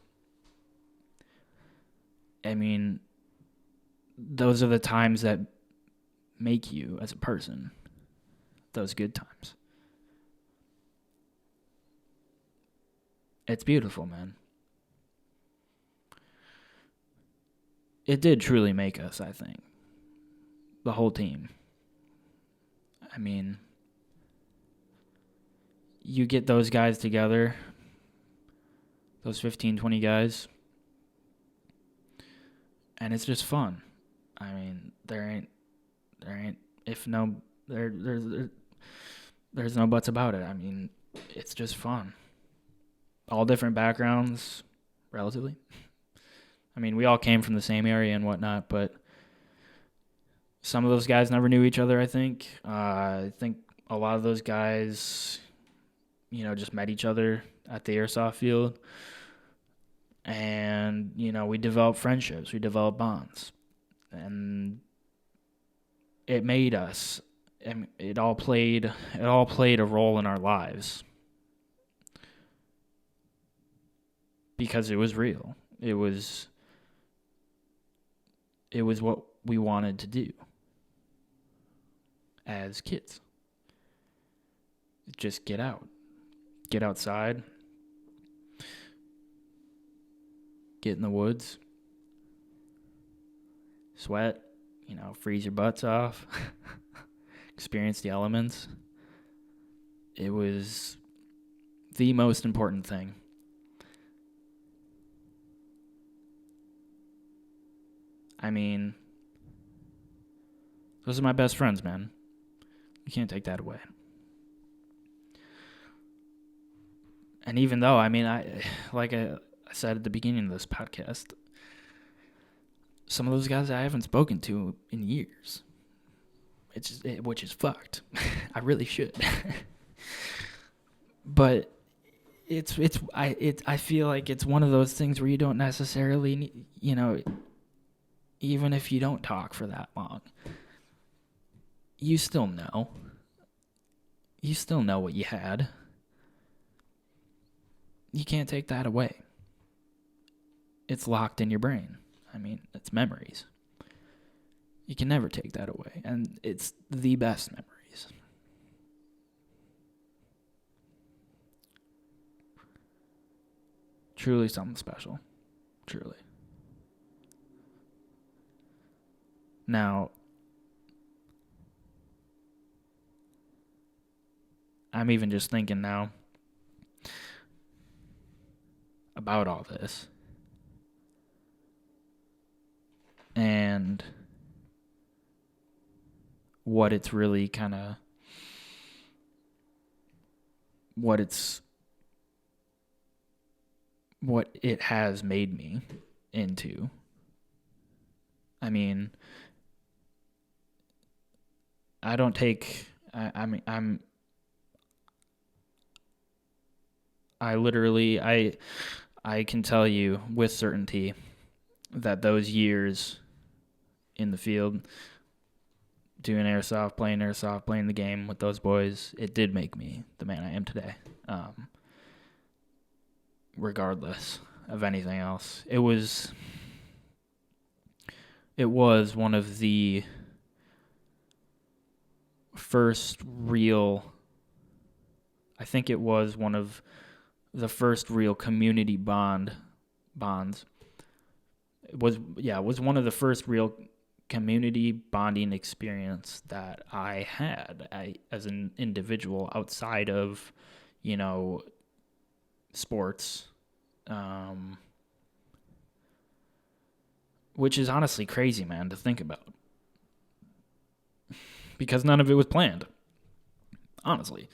I mean, those are the times that make you as a person. Those good times. It's beautiful, man. It did truly make us, I think. The whole team. I mean, you get those guys together, those 15, 20 guys, and it's just fun. I mean, there's no buts about it. I mean, it's just fun. All different backgrounds, relatively. I mean, we all came from the same area and whatnot, but some of those guys never knew each other, I think. I think a lot of those guys, just met each other at the airsoft field. And, we developed friendships. We developed bonds. And it made us. It all played a role in our lives. Because it was real. It was what we wanted to do as kids. Just get out. Get outside. Get in the woods. Sweat. Freeze your butts off. Experience the elements. It was the most important thing. I mean, those are my best friends, man. You can't take that away. And even though, I mean, I said at the beginning of this podcast, some of those guys I haven't spoken to in years. Which is fucked. I really should. But I feel like it's one of those things where you don't necessarily, even if you don't talk for that long, you still know. You still know what you had. You can't take that away. It's locked in your brain. I mean, it's memories. You can never take that away. And it's the best memories. Truly something special. Truly. Now, I'm even just thinking now about all this. And what it's really kind of, what it has made me into. I mean, I don't take, I can tell you with certainty that those years in the field, doing airsoft, playing the game with those boys, it did make me the man I am today. Regardless of anything else, it was one of the first real, I think it was one of the first real community bonds. It was one of the first real community bonding experience that I had as an individual outside of, sports, which is honestly crazy, man, to think about, because none of it was planned. Honestly,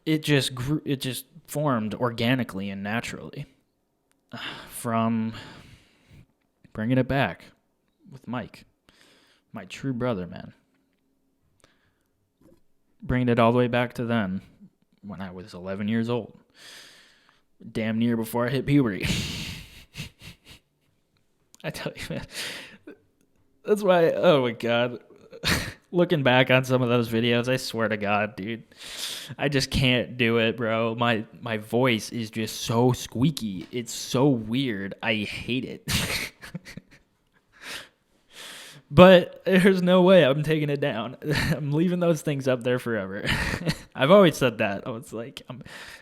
it just grew. It just formed organically and naturally from bringing it back with Mike, my true brother, man. Bringing it all the way back to then, when I was 11 years old. Damn near before I hit puberty. I tell you, man. That's why, oh my God. Looking back on some of those videos, I swear to God, dude, I just can't do it, bro. My voice is just so squeaky. It's so weird. I hate it. But there's no way I'm taking it down. I'm leaving those things up there forever. I've always said that. I was like,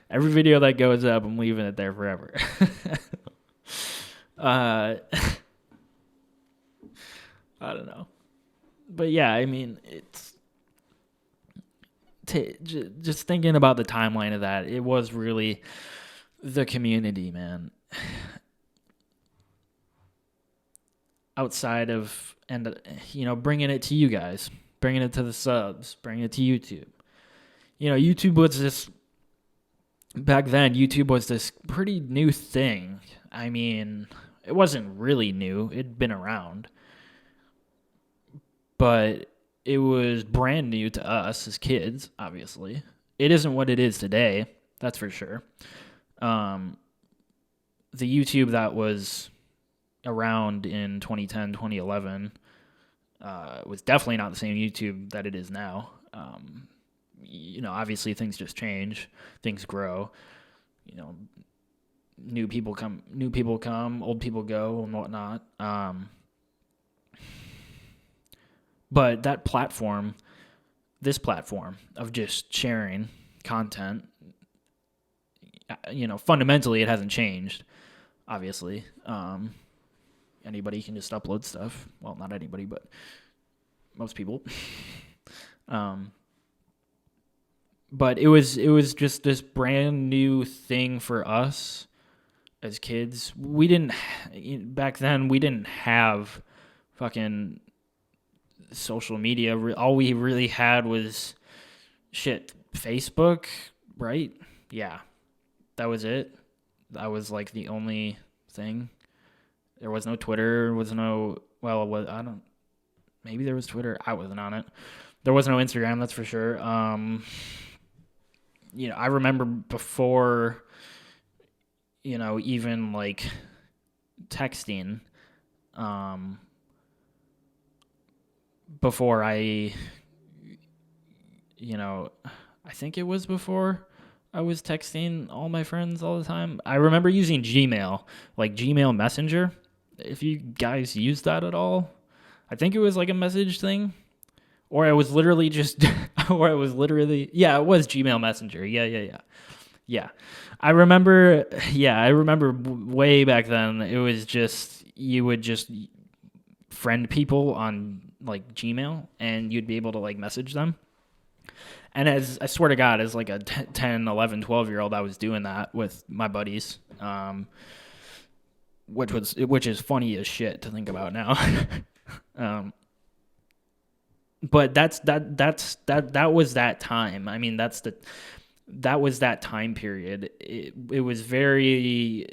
every video that goes up, I'm leaving it there forever. I don't know. But yeah, I mean, it's just thinking about the timeline of that. It was really the community, man. Outside of, and bringing it to you guys, bringing it to the subs, bringing it to YouTube. YouTube was this, back then, YouTube was this pretty new thing. I mean, it wasn't really new. It'd been around. But it was brand new to us as kids, obviously. It isn't what it is today, that's for sure. The YouTube that was around in 2010, 2011 was definitely not the same YouTube that it is now. Obviously things just change, things grow. New people come, old people go, and whatnot. But that platform, this platform of just sharing content, fundamentally it hasn't changed, obviously. Anybody can just upload stuff. Well, not anybody, but most people. But it was just this brand new thing for us as kids. Back then we didn't have fucking social media. All we really had was Facebook, right? Yeah. That was it. That was like the only thing. There was no Twitter. Was no I don't. Maybe there was Twitter. I wasn't on it. There was no Instagram. That's for sure. I remember before, even like texting. Before I think it was before I was texting all my friends all the time. I remember using Gmail, like Gmail Messenger. If you guys use that at all, I think it was like a message thing. Or I was literally just, it was Gmail Messenger. Yeah. I remember way back then, it was just, you would just friend people on like Gmail and you'd be able to like message them. And as I swear to God, as like a 10, 11, 12-year-old, I was doing that with my buddies, which is funny as shit to think about now. But that was that time. I mean, that was that time period. It was very,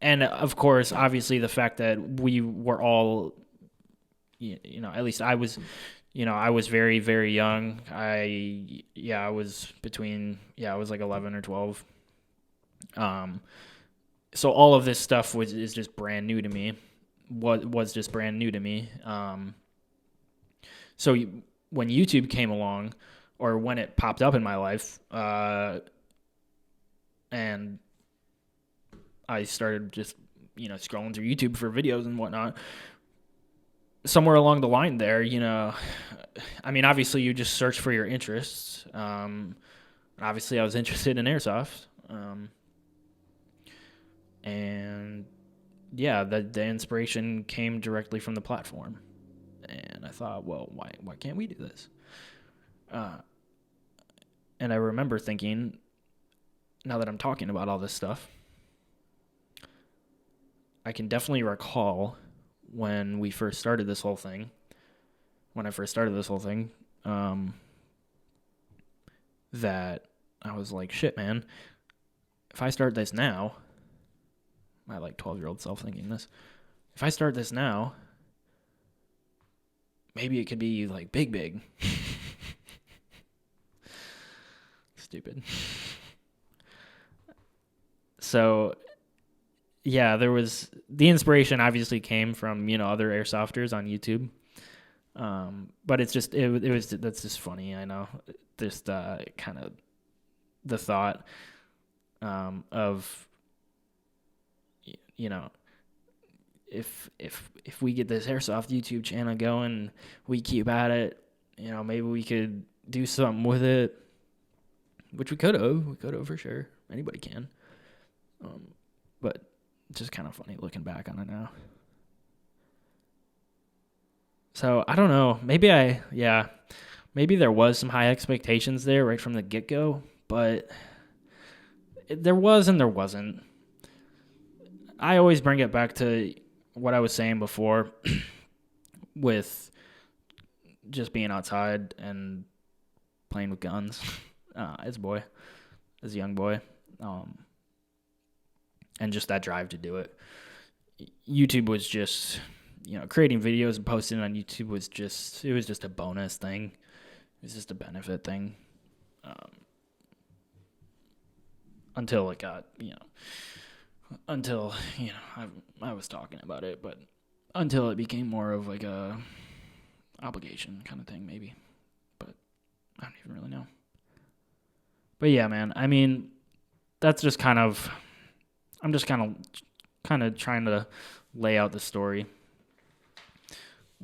and of course, obviously, the fact that we were all, at least I was. I was very, very young. I was like 11 or 12. So all of this stuff is just brand new to me. Was just brand new to me. So when YouTube came along, or when it popped up in my life, and I started just, scrolling through YouTube for videos and whatnot, somewhere along the line there, I mean, obviously you just search for your interests. Obviously I was interested in airsoft. And yeah, the inspiration came directly from the platform. And I thought, well, why can't we do this? And I remember thinking, now that I'm talking about all this stuff, I can definitely recall when I first started this whole thing, that I was like, shit, man, if I start this now, my like 12-year-old self thinking this, if I start this now, maybe it could be like big. Stupid. So yeah, there was, the inspiration obviously came from, other airsofters on YouTube. But it's just, that's just funny. I know, just, kind of the thought, of, if we get this airsoft YouTube channel going, we keep at it, maybe we could do something with it, which we could have for sure. Anybody can. But it's just kind of funny looking back on it now. So I don't know. Maybe there was some high expectations there right from the get-go, but there was and there wasn't. I always bring it back to what I was saying before with just being outside and playing with guns as a young boy. And just that drive to do it. YouTube was just, creating videos and posting on YouTube was just a bonus thing. It was just a benefit thing. Until it got, I was talking about it, but until it became more of like a obligation kind of thing, maybe. But I don't even really know. But yeah, man, I mean, that's just kind of, I'm just kind of trying to lay out the story,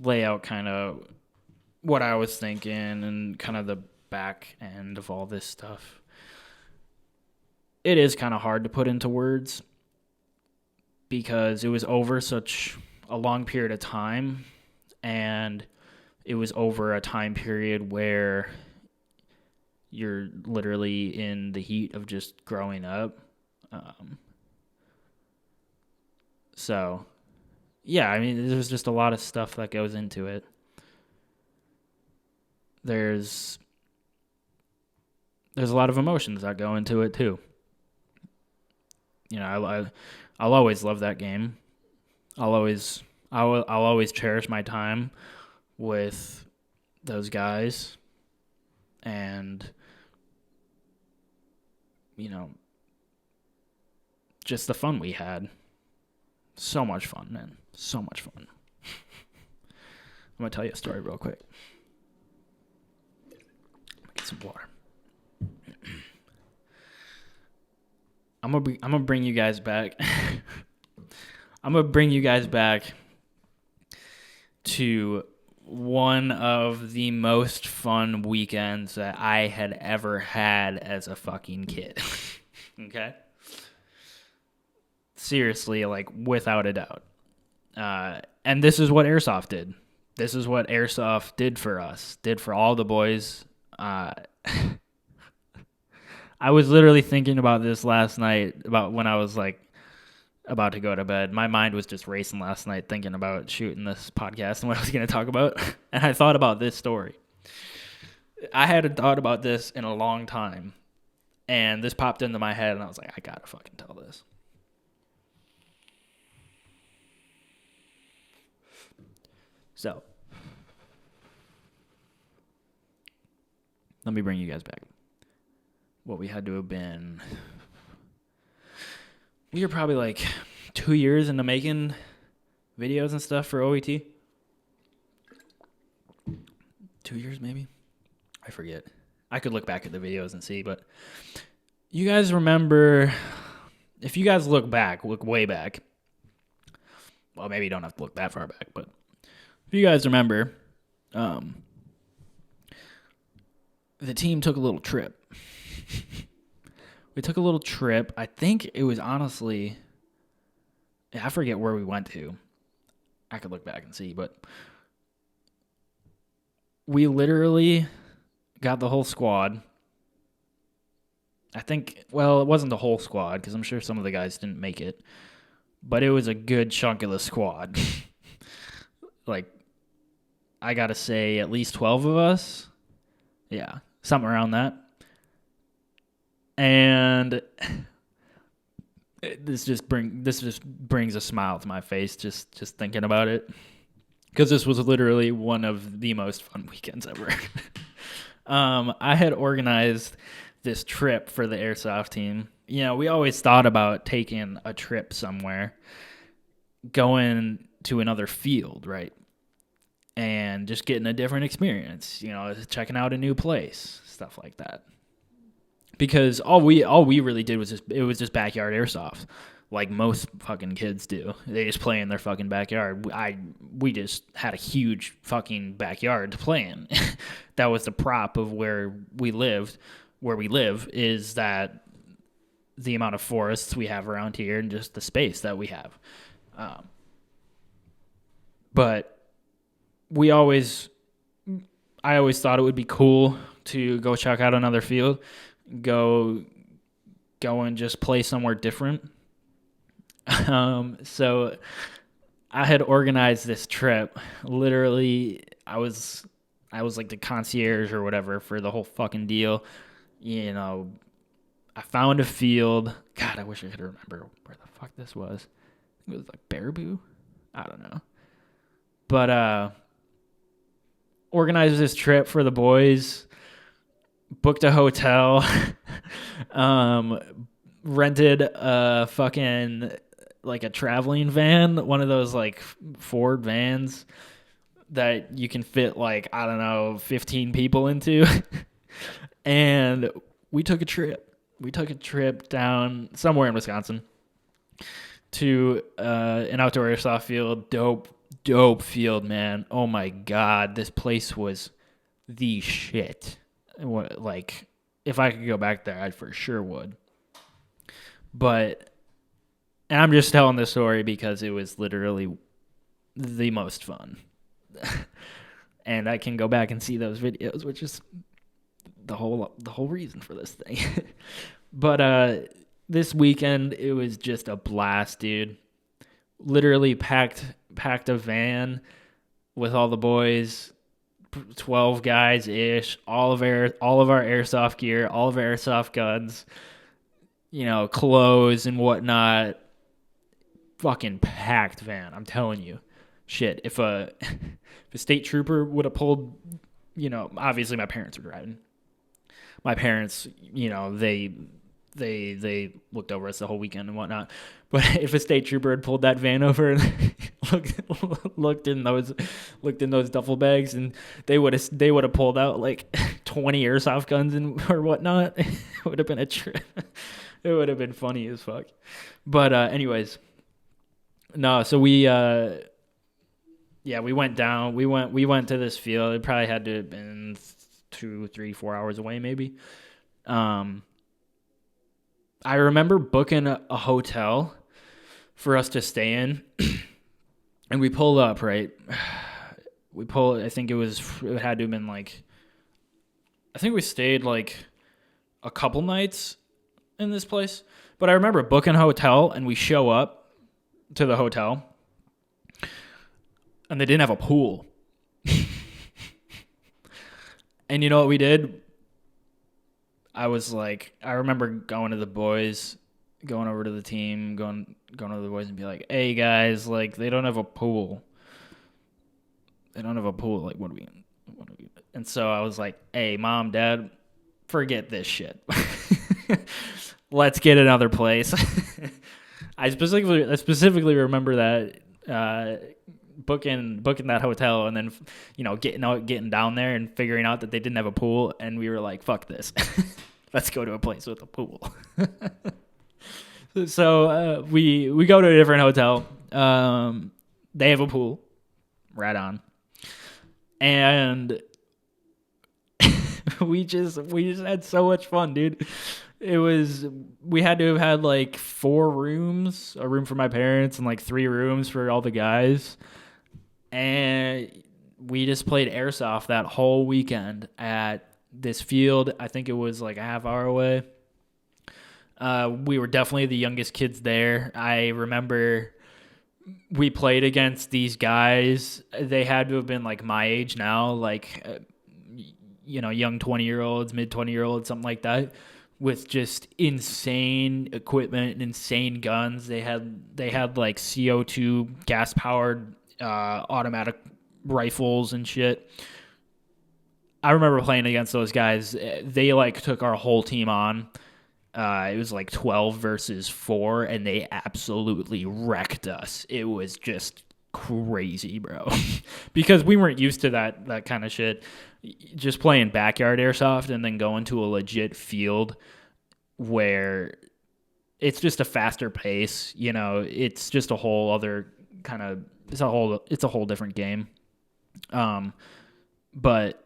lay out kind of what I was thinking and kind of the back end of all this stuff. It is kind of hard to put into words because it was over such a long period of time, and it was over a time period where you're literally in the heat of just growing up. So, yeah, I mean, there's just a lot of stuff that goes into it. There's a lot of emotions that go into it too. I'll always love that game. I'll always cherish my time with those guys, and just the fun we had. So much fun, man. So much fun. I'm gonna tell you a story real quick. Get some water. I'm gonna bring you guys back. I'm gonna bring you guys back to one of the most fun weekends that I had ever had as a fucking kid. Okay? Seriously, like, without a doubt. And this is what Airsoft did. This is what Airsoft did for us, did for all the boys. I was literally thinking about this last night, about when I was, like, about to go to bed. My mind was just racing last night thinking about shooting this podcast and what I was going to talk about. And I thought about this story. I hadn't thought about this in a long time. And this popped into my head, and I was like, I got to fucking tell this. So, let me bring you guys back. What we had to have been... We were probably like 2 years into making videos and stuff for OET. 2 years, maybe? I forget. I could look back at the videos and see, but you guys remember, if you guys look way back, well, maybe you don't have to look that far back, but if you guys remember, the team took a little trip. We took a little trip. I think it was honestly, I forget where we went to. I could look back and see, but we literally got the whole squad. I think, well, it wasn't the whole squad, because I'm sure some of the guys didn't make it, but it was a good chunk of the squad. Like, I gotta say, at least 12 of us. Yeah, something around that. And this just brings a smile to my face just thinking about it, because this was literally one of the most fun weekends ever. I had organized this trip for the Airsoft team. We always thought about taking a trip somewhere, going to another field, right? And just getting a different experience, checking out a new place, stuff like that. Because all we really did was just backyard airsoft, like most fucking kids do. They just play in their fucking backyard. We just had a huge fucking backyard to play in. That was the prop of where we lived. Where we live is that the amount of forests we have around here and just the space that we have. But I always thought it would be cool to go check out another field. Go and just play somewhere different. So I had organized this trip. Literally, I was like the concierge or whatever for the whole fucking deal. I found a field. God, I wish I could remember where the fuck this was. I think it was like Baraboo. I don't know. But organized this trip for the boys. Booked a hotel, rented a fucking, like, a traveling van, one of those, like, Ford vans that you can fit, like, I don't know, 15 people into. And we took a trip. We took a trip down somewhere in Wisconsin to an outdoor airsoft field. Dope field, man. Oh, my God. This place was the shit. Like, if I could go back there, I for sure would. And I'm just telling this story because it was literally the most fun. And I can go back and see those videos, which is the whole reason for this thing. But this weekend, it was just a blast, dude. Literally packed a van with all the boys. 12 guys ish, all of our airsoft gear, all of our airsoft guns, clothes and whatnot. Fucking packed van, I'm telling you. Shit, if a state trooper would have pulled, obviously my parents were driving. My parents, they looked over us the whole weekend and whatnot. But if a state trooper had pulled that van over and looked in those duffel bags, and they would have pulled out like 20 airsoft guns or whatnot, it would have been a trip. It would have been funny as fuck. But anyways, no. So we went down. We went to this field. It probably had to have been 2, 3, 4 hours away, maybe. I remember booking a hotel for us to stay in, and we pulled up, right? I think it had to have been like, I think we stayed like a couple nights in this place. But I remember booking a hotel, and we show up to the hotel, and they didn't have a pool. And you know what we did? I remember going to the boys, going over to the team, going to the boys and be like, hey guys, like they don't have a pool. Like, what do we? And so I was like, hey, Mom, Dad, forget this shit. Let's get another place. I specifically remember that booking that hotel, and then getting down there and figuring out that they didn't have a pool, and we were like, fuck this. Let's go to a place with a pool. So we go to a different hotel. They have a pool. Right on. And we just had so much fun, dude. We had to have had like 4 rooms, a room for my parents and like 3 rooms for all the guys. And we just played airsoft that whole weekend at this field. I think it was like a half hour away. We were definitely the youngest kids there. I remember we played against these guys. They had to have been like my age now, like, young 20-year-olds, mid 20-year-olds, something like that, with just insane equipment and insane guns. They had like CO2 gas powered automatic rifles and shit. I remember playing against those guys. They like took our whole team on. It was like 12 versus 4, and they absolutely wrecked us. It was just crazy, bro. Because we weren't used to that kind of shit. Just playing backyard airsoft and then going to a legit field where it's just a faster pace. It's just a whole other kind of, it's a whole different game. But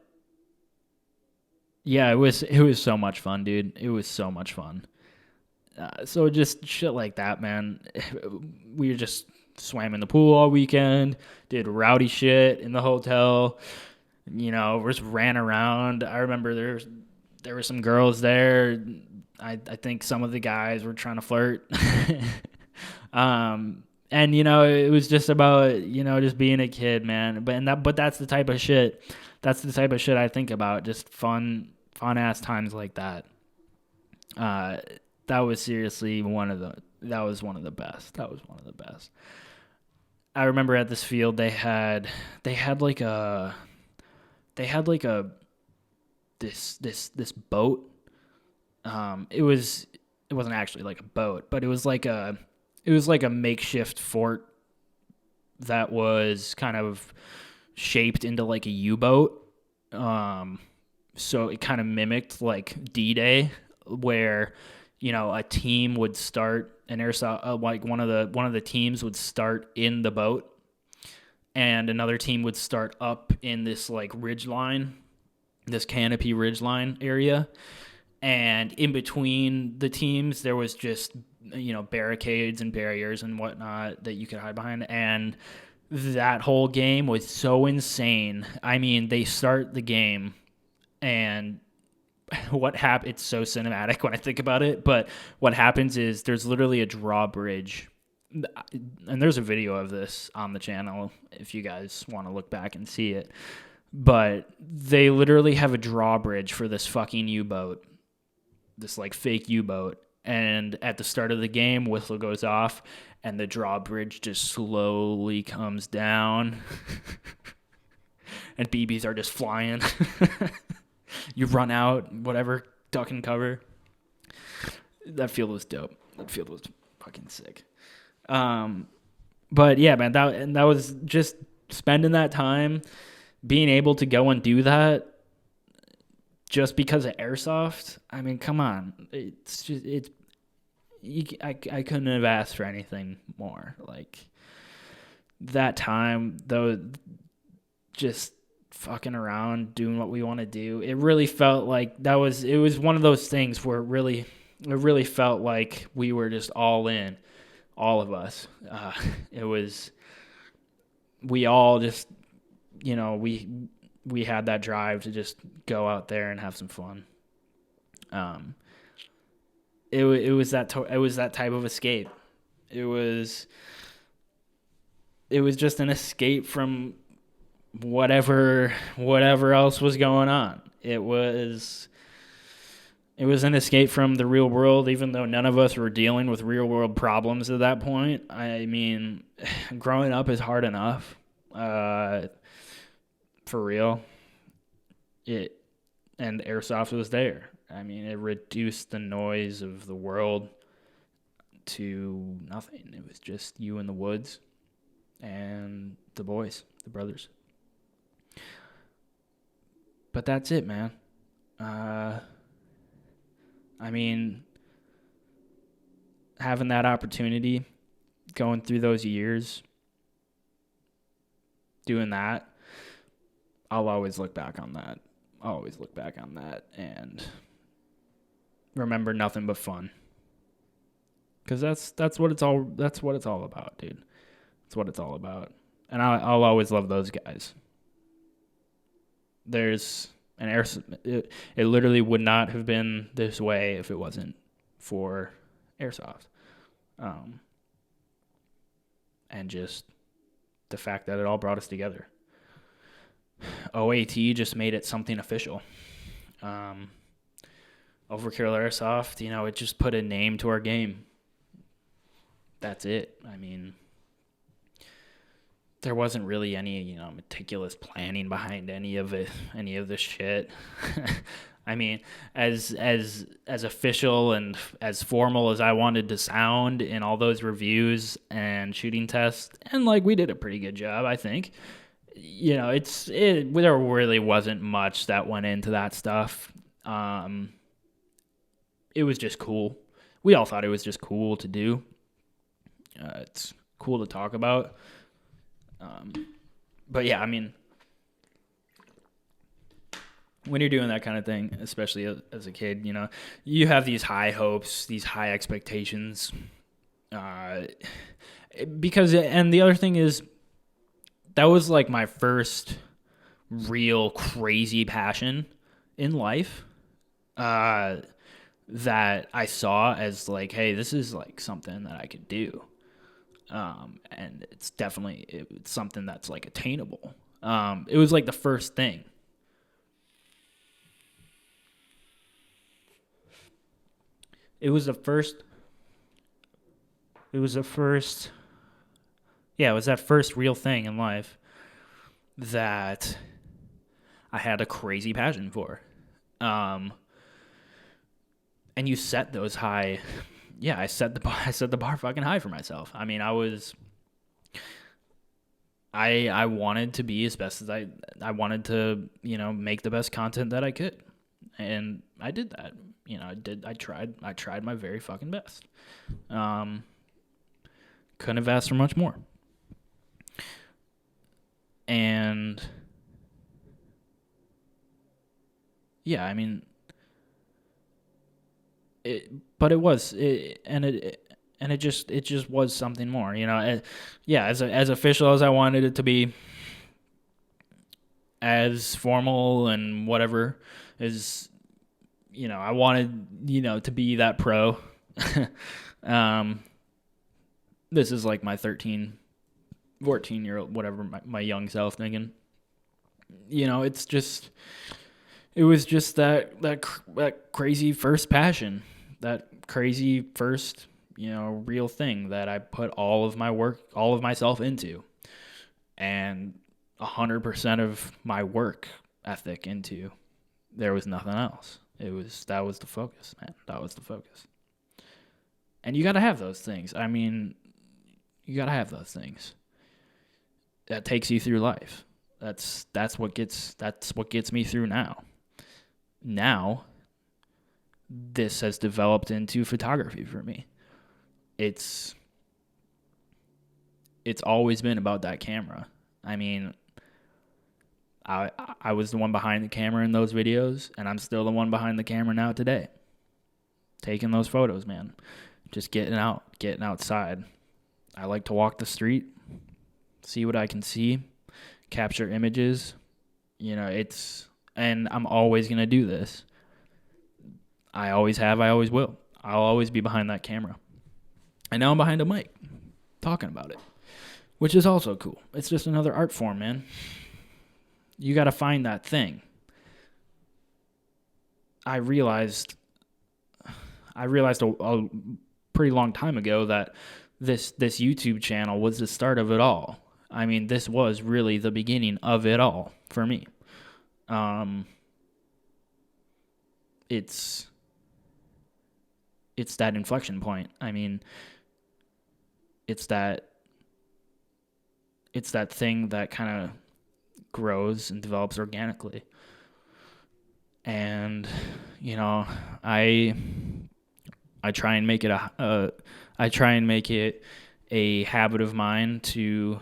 yeah, it was so much fun, dude. It was so much fun. So just shit like that, man. We just swam in the pool all weekend, did rowdy shit in the hotel. Just ran around. I remember there were some girls there. I think some of the guys were trying to flirt. And it was just about just being a kid, man. But that's the type of shit. That's the type of shit I think about. Just fun ass times like that. That was seriously one of the best. I remember at this field they had this boat. It wasn't actually like a boat, but it was like a makeshift fort that was kind of shaped into like a U-boat. So it kind of mimicked like D-Day, where a team would start an airsoft, like one of the teams would start in the boat, and another team would start up in this like ridgeline, this canopy ridgeline area, and in between the teams there was just barricades and barriers and whatnot that you could hide behind. And that whole game was so insane. I mean, they start the game and what happened, it's so cinematic when I think about it, but what happens is there's literally a drawbridge, and there's a video of this on the channel if you guys want to look back and see it, but they literally have a drawbridge for this fucking U-boat, this like fake U-boat, And at the start of the game, whistle goes off, and the drawbridge just slowly comes down. And BBs are just flying. You run out, whatever, duck and cover. That field was dope. That field was fucking sick. But yeah, man, that was just spending that time, being able to go and do that just because of airsoft. I mean, come on. I couldn't have asked for anything more. Like, that time, though, just fucking around, doing what we want to do. It really felt like it was one of those things where it really felt like we were just all in, all of us. We all just, we had that drive to just go out there and have some fun. It was that type of escape. It was just an escape from whatever else was going on. It was an escape from the real world, even though none of us were dealing with real world problems at that point. I mean, growing up is hard enough. For real. And airsoft was there. I mean, it reduced the noise of the world to nothing. It was just you in the woods and the boys, the brothers. But that's it, man. I mean, having that opportunity, going through those years, doing that, I'll always look back on that. And remember nothing but fun. Because that's what it's all about, dude. That's what it's all about. And I'll always love those guys. There's an it literally would not have been this way if it wasn't for airsoft. And just the fact that it all brought us together. OAT just made it something official. Overkill Airsoft, it just put a name to our game. That's it. I mean, there wasn't really any, meticulous planning behind any of this shit. I mean, as official and as formal as I wanted to sound in all those reviews and shooting tests, and we did a pretty good job, I think. There really wasn't much that went into that stuff. It was just cool. We all thought it was just cool to do. It's cool to talk about. But yeah, I mean, when you're doing that kind of thing, especially as a kid, you have these high hopes, these high expectations. Because, and the other thing is, that was my first real crazy passion in life, that I saw as hey, this is something that I could do. And it's something that's attainable. It was the first thing. It was that first real thing in life that I had a crazy passion for. And you set those high. Yeah, I set the bar fucking high for myself. I mean, I wanted to be as best as I wanted to, make the best content that I could. And I did that. I tried my very fucking best. Couldn't have asked for much more. And yeah, I mean, it just was something more, as official as I wanted it to be, as formal and whatever, as I wanted to be that pro. This is my 14-year-old, whatever, my young self thinking. It was just that crazy first passion, that crazy first, real thing that I put all of my work, all of myself into, and 100% of my work ethic into. There was nothing else. That was the focus, man. That was the focus. And you got to have those things. I mean, you got to have those things. That takes you through life. That's what gets me through now. Now, this has developed into photography for me. It's always been about that camera. I mean, I was the one behind the camera in those videos, and I'm still the one behind the camera now today. Taking those photos, man. Just getting outside. I like to walk the street, see what I can see, capture images. And I'm always going to do this. I always have, I always will. I'll always be behind that camera. And now I'm behind a mic talking about it, which is also cool. It's just another art form, man. You got to find that thing. I realized a pretty long time ago that this YouTube channel was the start of it all. I mean, this was really the beginning of it all for me. It's that inflection point. I mean, it's that thing that kind of grows and develops organically. And I try and make it a habit of mine to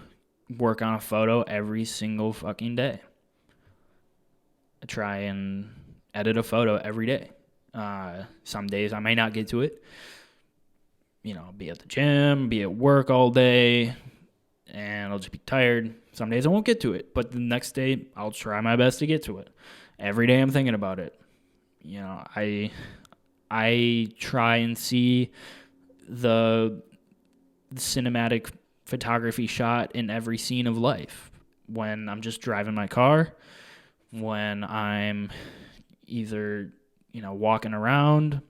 work on a photo every single fucking day. I try and edit a photo every day. Some days I may not get to it. Be at the gym, be at work all day, and I'll just be tired. Some days I won't get to it, but the next day I'll try my best to get to it. Every day I'm thinking about it. I try and see the cinematic photography shot in every scene of life. When I'm just driving my car, when I'm either, walking around,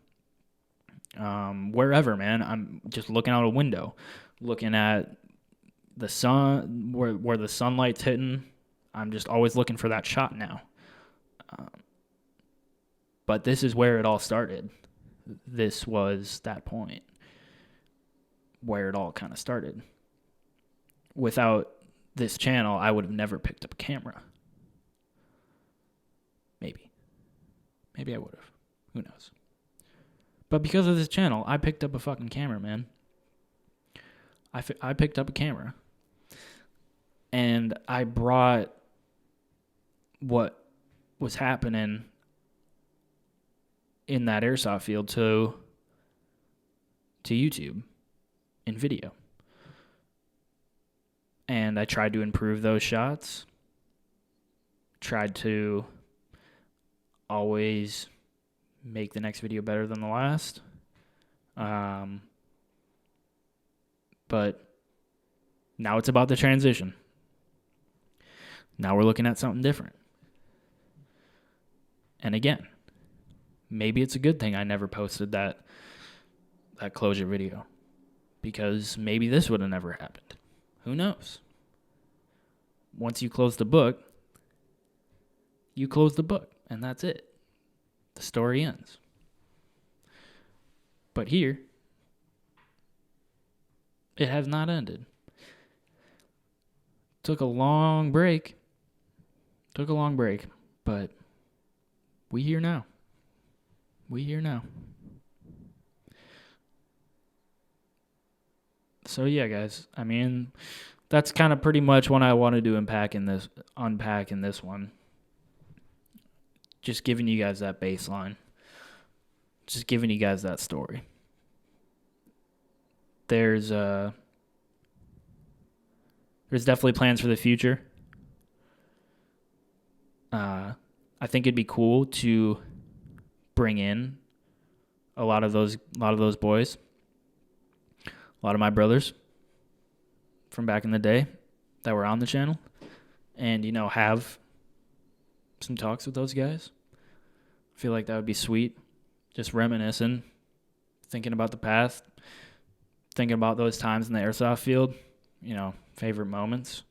wherever, man. I'm just looking out a window, looking at the sun, where the sunlight's hitting. I'm just always looking for that shot now. But this is where it all started. This was that point where it all kind of started. Without this channel, I would have never picked up a camera. Maybe I would have. Who knows? But because of this channel, I picked up a fucking camera, man. I picked up a camera. And I brought what was happening in that airsoft field to YouTube in video. And I tried to improve those shots. Tried to always make the next video better than the last. But now it's about the transition. Now we're looking at something different. And again, maybe it's a good thing I never posted that closure video, because maybe this would have never happened. Who knows? Once you close the book, you close the book, and that's it. The story ends. But here, it has not ended. Took a long break, but we here now. So yeah, guys, I mean, that's kind of pretty much what I wanted to unpack in this one. Just giving you guys that baseline. Just giving you guys that story. There's definitely plans for the future. I think it'd be cool to bring in a lot of those boys, a lot of my brothers from back in the day that were on the channel, and have some talks with those guys. I feel like that would be sweet. Just reminiscing thinking about the past, thinking about those times in the airsoft field, favorite moments,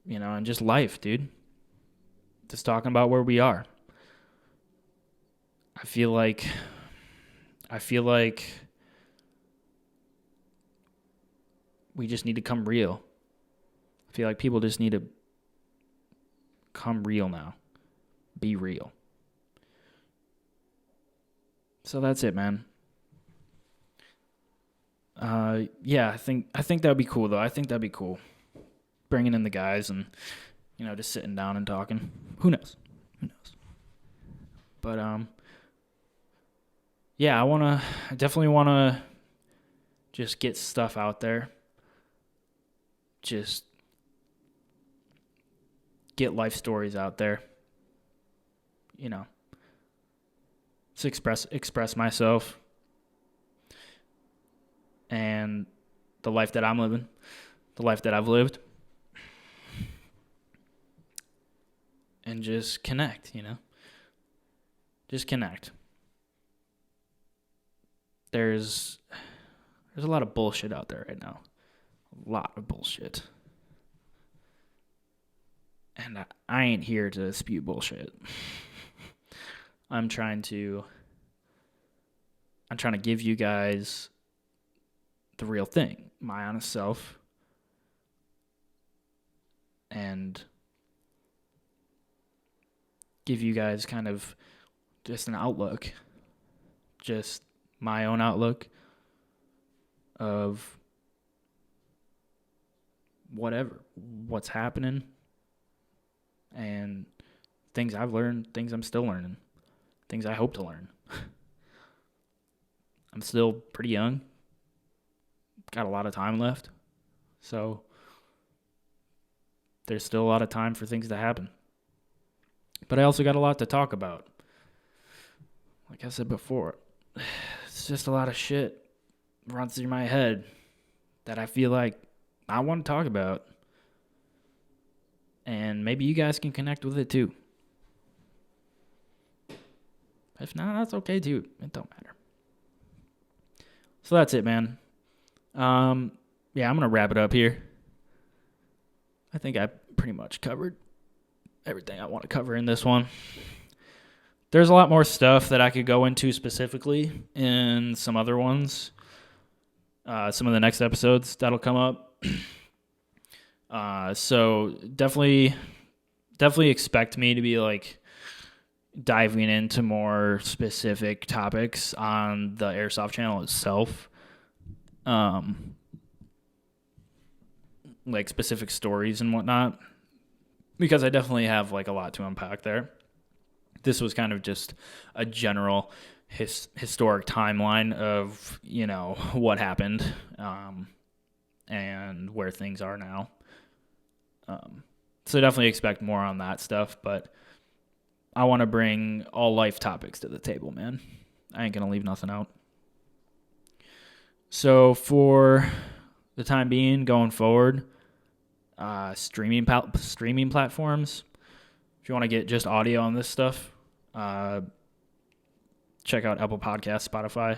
and just life, dude. Just talking about where we are. I feel like we just need to come real. I feel like people just need to come real now. Be real. So that's it, man. Yeah, I think that'd be cool though. I think that'd be cool. Bringing in the guys and just sitting down and talking. Who knows? But yeah, I definitely wanna just get stuff out there. Just get life stories out there. To express myself and the life that I'm living, the life that I've lived, and just connect, just connect. There's a lot of bullshit out there right now, a lot of bullshit, and I ain't here to spew bullshit. I'm trying to give you guys the real thing, my honest self, and give you guys kind of just an outlook, just my own outlook of what's happening, and things I've learned, things I'm still learning, things I hope to learn. I'm still pretty young. Got a lot of time left. So there's still a lot of time for things to happen. But I also got a lot to talk about. Like I said before, it's just a lot of shit runs through my head that I feel like I want to talk about. And maybe you guys can connect with it too. If not, that's okay too. It don't matter. So that's it, man. Yeah, I'm going to wrap it up here. I think I pretty much covered everything I want to cover in this one. There's a lot more stuff that I could go into specifically in some other ones. Some of the next episodes that'll come up. So definitely expect me to be like diving into more specific topics on the Airsoft channel itself. Like specific stories and whatnot, because I definitely have like a lot to unpack there. This was kind of just a general historic timeline of, what happened, and where things are now. So definitely expect more on that stuff, but I want to bring all life topics to the table, man. I ain't going to leave nothing out. So for the time being, going forward, streaming platforms. If you want to get just audio on this stuff, check out Apple Podcasts, Spotify,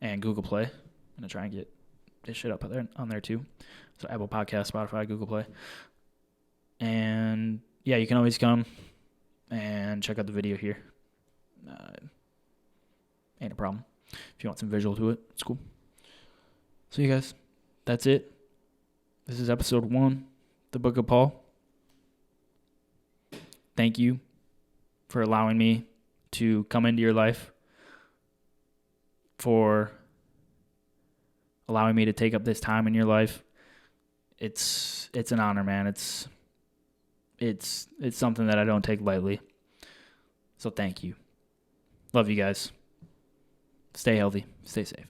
and Google Play. I'm gonna try and get this shit up on there too. So Apple Podcasts, Spotify, Google Play, and yeah, you can always come and check out the video here. Ain't a problem. If you want some visual to it, it's cool. So you guys, that's it. This is episode 1, The Book of Paul. Thank you for allowing me to come into your life, for allowing me to take up this time in your life. It's an honor, man. It's something that I don't take lightly. So thank you. Love you guys. Stay healthy. Stay safe.